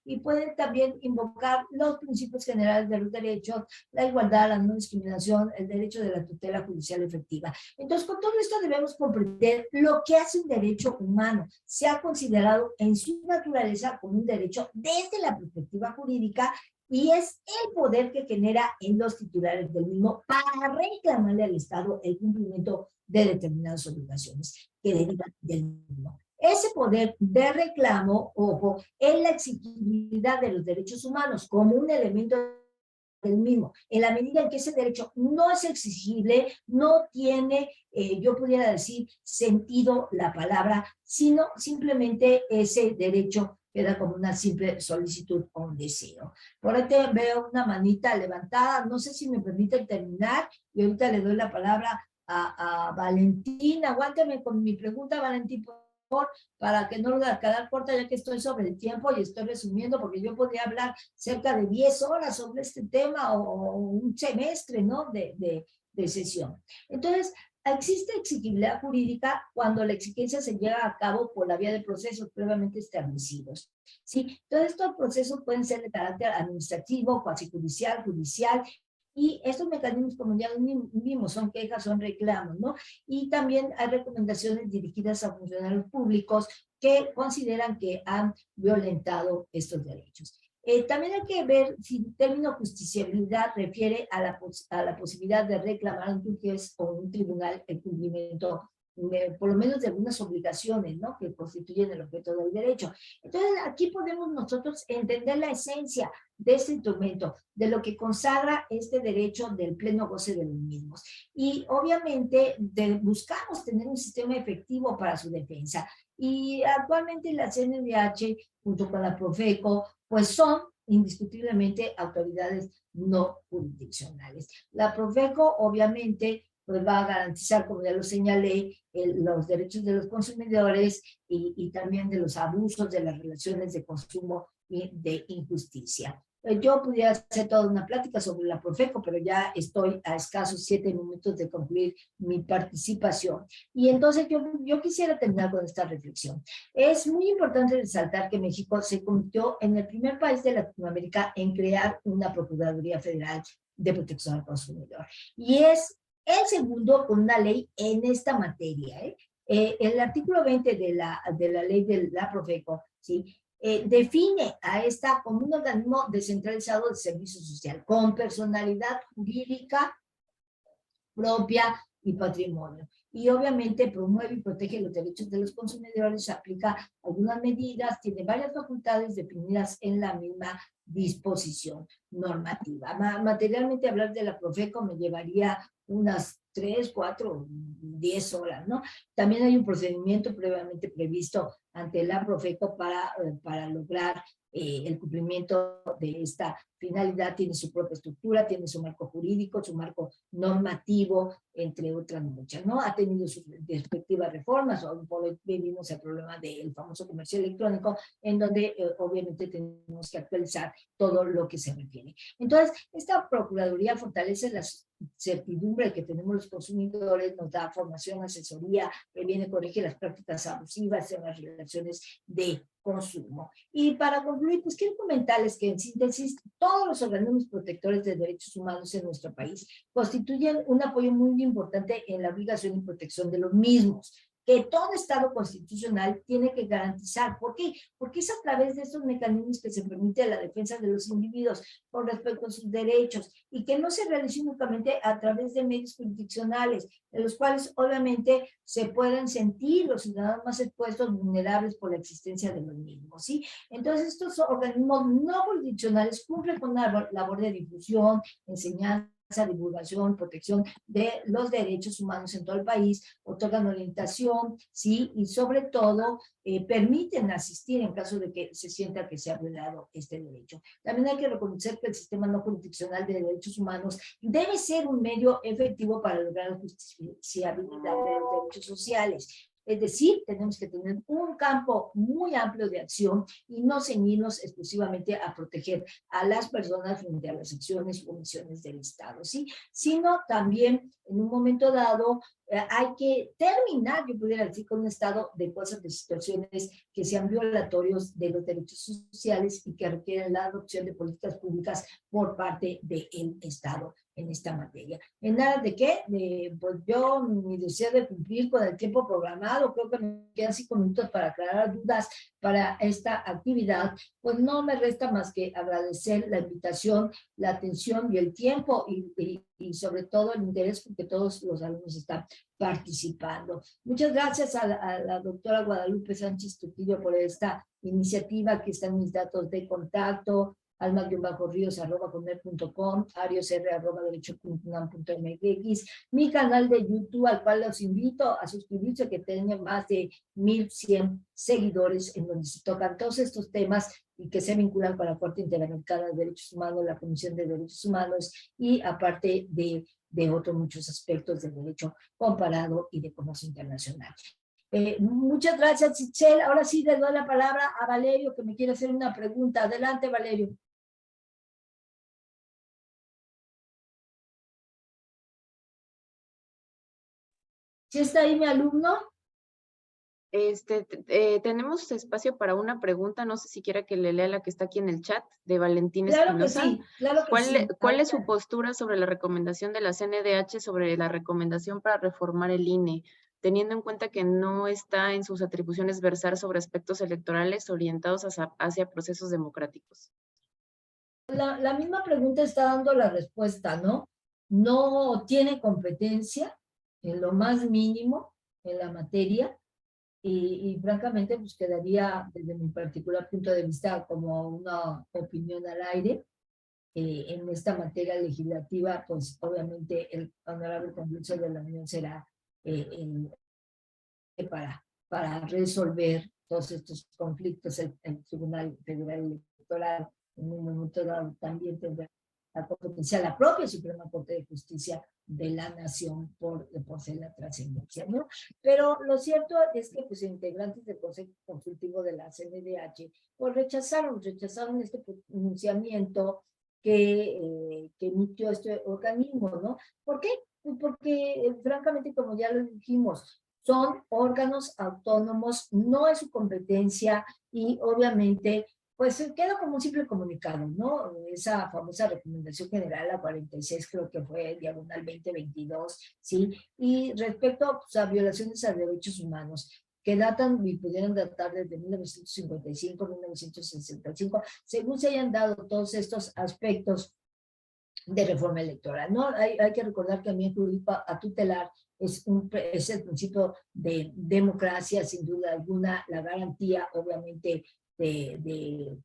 y pueden también invocar los principios generales de los derechos, la igualdad, la no discriminación, el derecho de la tutela judicial efectiva. Entonces, con todo esto debemos comprender lo que hace un derecho humano. Se ha considerado en su naturaleza como un derecho desde la perspectiva jurídica, y es el poder que genera en los titulares del mismo para reclamarle al Estado el cumplimiento de determinadas obligaciones que derivan del mismo. Ese poder de reclamo, ojo, es la exigibilidad de los derechos humanos como un elemento del mismo. En la medida en que ese derecho no es exigible, no tiene, yo pudiera decir, sentido la palabra, sino simplemente ese derecho queda como una simple solicitud o un deseo. Por ahí veo una manita levantada, no sé si me permiten terminar, y ahorita le doy la palabra a Valentín. Aguántame con mi pregunta, Valentín. para que no lo haga quedar corta, ya que estoy sobre el tiempo y estoy resumiendo, porque yo podría hablar cerca de 10 horas sobre este tema o un semestre, ¿no? De sesión. Entonces, existe exigibilidad jurídica cuando la exigencia se lleva a cabo por la vía de procesos previamente establecidos. ¿Sí? Todos estos procesos pueden ser de carácter administrativo, cuasi judicial, judicial, y estos mecanismos, como ya vimos, son quejas, son reclamos, ¿no? Y también hay recomendaciones dirigidas a funcionarios públicos que consideran que han violentado estos derechos. También hay que ver si el término justiciabilidad refiere a la posibilidad de reclamar un juez o un tribunal el cumplimiento, por lo menos de algunas obligaciones, ¿no? Que constituyen el objeto del derecho. Entonces, aquí podemos nosotros entender la esencia de este instrumento, de lo que consagra este derecho del pleno goce de los mismos. Y obviamente buscamos tener un sistema efectivo para su defensa. Y actualmente la CNDH, junto con la Profeco, pues son indiscutiblemente autoridades no jurisdiccionales. La Profeco, obviamente, pues va a garantizar, como ya lo señalé, los derechos de los consumidores y también de los abusos de las relaciones de consumo y de injusticia. Yo pudiera hacer toda una plática sobre la Profeco, pero ya estoy a escasos 7 minutos de concluir mi participación. Y entonces yo quisiera terminar con esta reflexión. Es muy importante resaltar que México se convirtió en el primer país de Latinoamérica en crear una Procuraduría Federal de Protección al Consumidor. Y es el segundo con una ley en esta materia. El artículo 20 de la ley de la Profeco, ¿sí? Define a esta como un organismo descentralizado de servicio social, con personalidad jurídica propia y patrimonio. Y obviamente promueve y protege los derechos de los consumidores, aplica algunas medidas, tiene varias facultades definidas en la misma disposición normativa. Materialmente hablar de la Profeco me llevaría unas 3, 4, 10 horas, ¿no? También hay un procedimiento previamente previsto ante la Profeco para lograr el cumplimiento de esta finalidad. Tiene su propia estructura, tiene su marco jurídico, su marco normativo, entre otras muchas, ¿no? Ha tenido sus respectivas reformas, o por hoy vivimos el problema del famoso comercio electrónico, en donde obviamente tenemos que actualizar todo lo que se refiere. Entonces, esta Procuraduría fortalece las certidumbre que tenemos los consumidores, nos da formación, asesoría, previene, corrige las prácticas abusivas en las relaciones de consumo. Y para concluir, pues quiero comentarles que en síntesis, todos los organismos protectores de derechos humanos en nuestro país constituyen un apoyo muy importante en la obligación y protección de los mismos, que todo Estado constitucional tiene que garantizar. ¿Por qué? Porque es a través de estos mecanismos que se permite la defensa de los individuos con respecto a sus derechos, y que no se realice únicamente a través de medios jurisdiccionales, en los cuales obviamente se pueden sentir los ciudadanos más expuestos, vulnerables por la existencia de los mismos, ¿sí? Entonces estos organismos no jurisdiccionales cumplen con una labor de difusión, enseñanza, divulgación, protección de los derechos humanos en todo el país, otorgan orientación, ¿sí? Y sobre todo permiten asistir en caso de que se sienta que se ha violado este derecho. También hay que reconocer que el sistema no jurisdiccional de derechos humanos debe ser un medio efectivo para lograr la justiciabilidad de los derechos sociales. Es decir, tenemos que tener un campo muy amplio de acción y no ceñirnos exclusivamente a proteger a las personas frente a las acciones o omisiones del Estado, ¿sí? Sino también, en un momento dado, hay que terminar, yo pudiera decir, con un estado de cosas, de situaciones que sean violatorios de los derechos sociales y que requieren la adopción de políticas públicas por parte del Estado en esta materia. ¿En nada de qué? Pues yo, mi deseo de cumplir con el tiempo programado, creo que me quedan 5 minutos para aclarar dudas para esta actividad, pues no me resta más que agradecer la invitación, la atención y el tiempo y sobre todo el interés con que todos los alumnos están participando. Muchas gracias a la doctora Guadalupe Sánchez Trujillo por esta iniciativa. Aquí están mis datos de contacto: alma-ríos@comer.com, ariosr@derecho.unam.mx, mi canal de YouTube, al cual los invito a suscribirse, que tiene más de 1,100 seguidores, en donde se tocan todos estos temas y que se vinculan con la Corte Interamericana de Derechos Humanos, la Comisión de Derechos Humanos, y aparte de otros muchos aspectos del derecho comparado y de comercio internacional. Muchas gracias, Itzel. Ahora sí le doy la palabra a Valerio, que me quiere hacer una pregunta. Adelante, Valerio. ¿Sí está ahí mi alumno? Tenemos espacio para una pregunta, no sé si quiera que le lea la que está aquí en el chat, de Valentín Claro que Espinosa. sí, claro que sí. ¿Cuál es su postura sobre la recomendación de la CNDH sobre la recomendación para reformar el INE, teniendo en cuenta que no está en sus atribuciones versar sobre aspectos electorales orientados hacia procesos democráticos? La misma pregunta está dando la respuesta, ¿no? No tiene competencia en lo más mínimo en la materia y francamente pues quedaría desde mi particular punto de vista como una opinión al aire. En esta materia legislativa, pues obviamente el Honorable Congreso de la Unión será para resolver todos estos conflictos. El Tribunal Federal Electoral en un momento dado también tendrá la competencia, la propia Suprema Corte de Justicia de la Nación por ser la trascendencia, ¿no? Pero lo cierto es que pues integrantes del Consejo Consultivo de la CNDH pues rechazaron este pronunciamiento que emitió este organismo, ¿no? ¿Por qué? Pues porque francamente, como ya lo dijimos, son órganos autónomos, no es su competencia y obviamente pues queda como un simple comunicado, ¿no? Esa famosa recomendación general, la 46, creo que fue diagonal 2022, ¿sí? Y respecto pues, a violaciones a derechos humanos, que datan y pudieron datar desde 1955, 1965, según se hayan dado todos estos aspectos de reforma electoral, ¿no? Hay que recordar que a mí a tutelar es el principio de democracia, sin duda alguna, la garantía, obviamente, el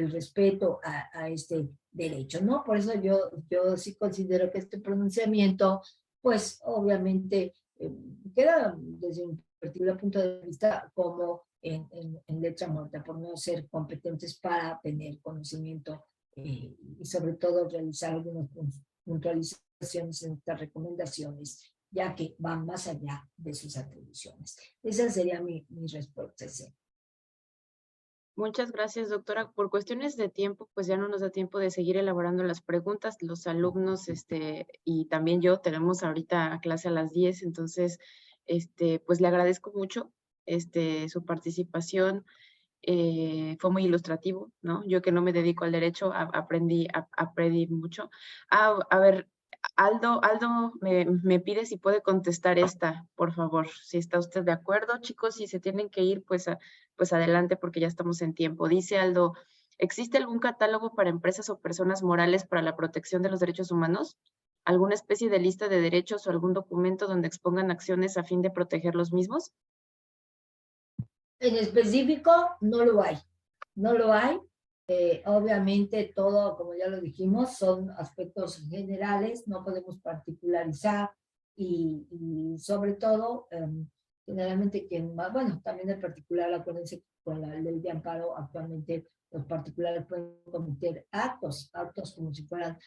respeto a este derecho, ¿no? Por eso yo sí considero que este pronunciamiento, pues, obviamente, queda desde un particular punto de vista como en letra muerta, por no ser competentes para tener conocimiento y sobre todo realizar algunas puntualizaciones en estas recomendaciones, ya que van más allá de sus atribuciones. Esa sería mi respuesta. Sí. Muchas gracias, doctora. Por cuestiones de tiempo, pues ya no nos da tiempo de seguir elaborando las preguntas. Los alumnos, y también yo tenemos ahorita clase a las 10, entonces, pues le agradezco mucho, su participación. Fue muy ilustrativo, ¿no? Yo que no me dedico al derecho, aprendí mucho. A ver, Aldo me pide si puede contestar esta, por favor. Si está usted de acuerdo, chicos, si se tienen que ir, pues adelante, porque ya estamos en tiempo. Dice Aldo, ¿existe algún catálogo para empresas o personas morales para la protección de los derechos humanos? ¿Alguna especie de lista de derechos o algún documento donde expongan acciones a fin de proteger los mismos? En específico, no lo hay. No lo hay. Obviamente todo, como ya lo dijimos, son aspectos generales, no podemos particularizar y sobre todo, generalmente quien más, bueno, también en particular, acuérdense, con la ley de amparo actualmente los particulares pueden cometer actos como si fueran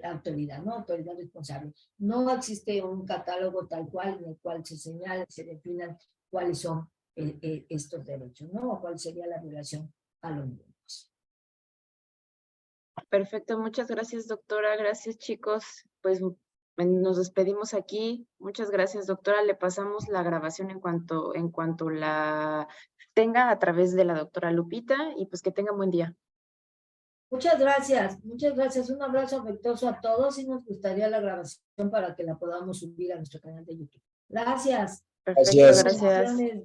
autoridad, ¿no? Autoridad responsable. No existe un catálogo tal cual en el cual se señalen, se definan cuáles son estos derechos, ¿no? O cuál sería la violación a los mismos. Perfecto, muchas gracias, doctora. Gracias, chicos. Pues nos despedimos aquí. Muchas gracias, doctora. Le pasamos la grabación en cuanto la tenga a través de la doctora Lupita y pues que tenga buen día. Muchas gracias, muchas gracias. Un abrazo afectuoso a todos y nos gustaría la grabación para que la podamos subir a nuestro canal de YouTube. Gracias. Perfecto, Gracias. gracias.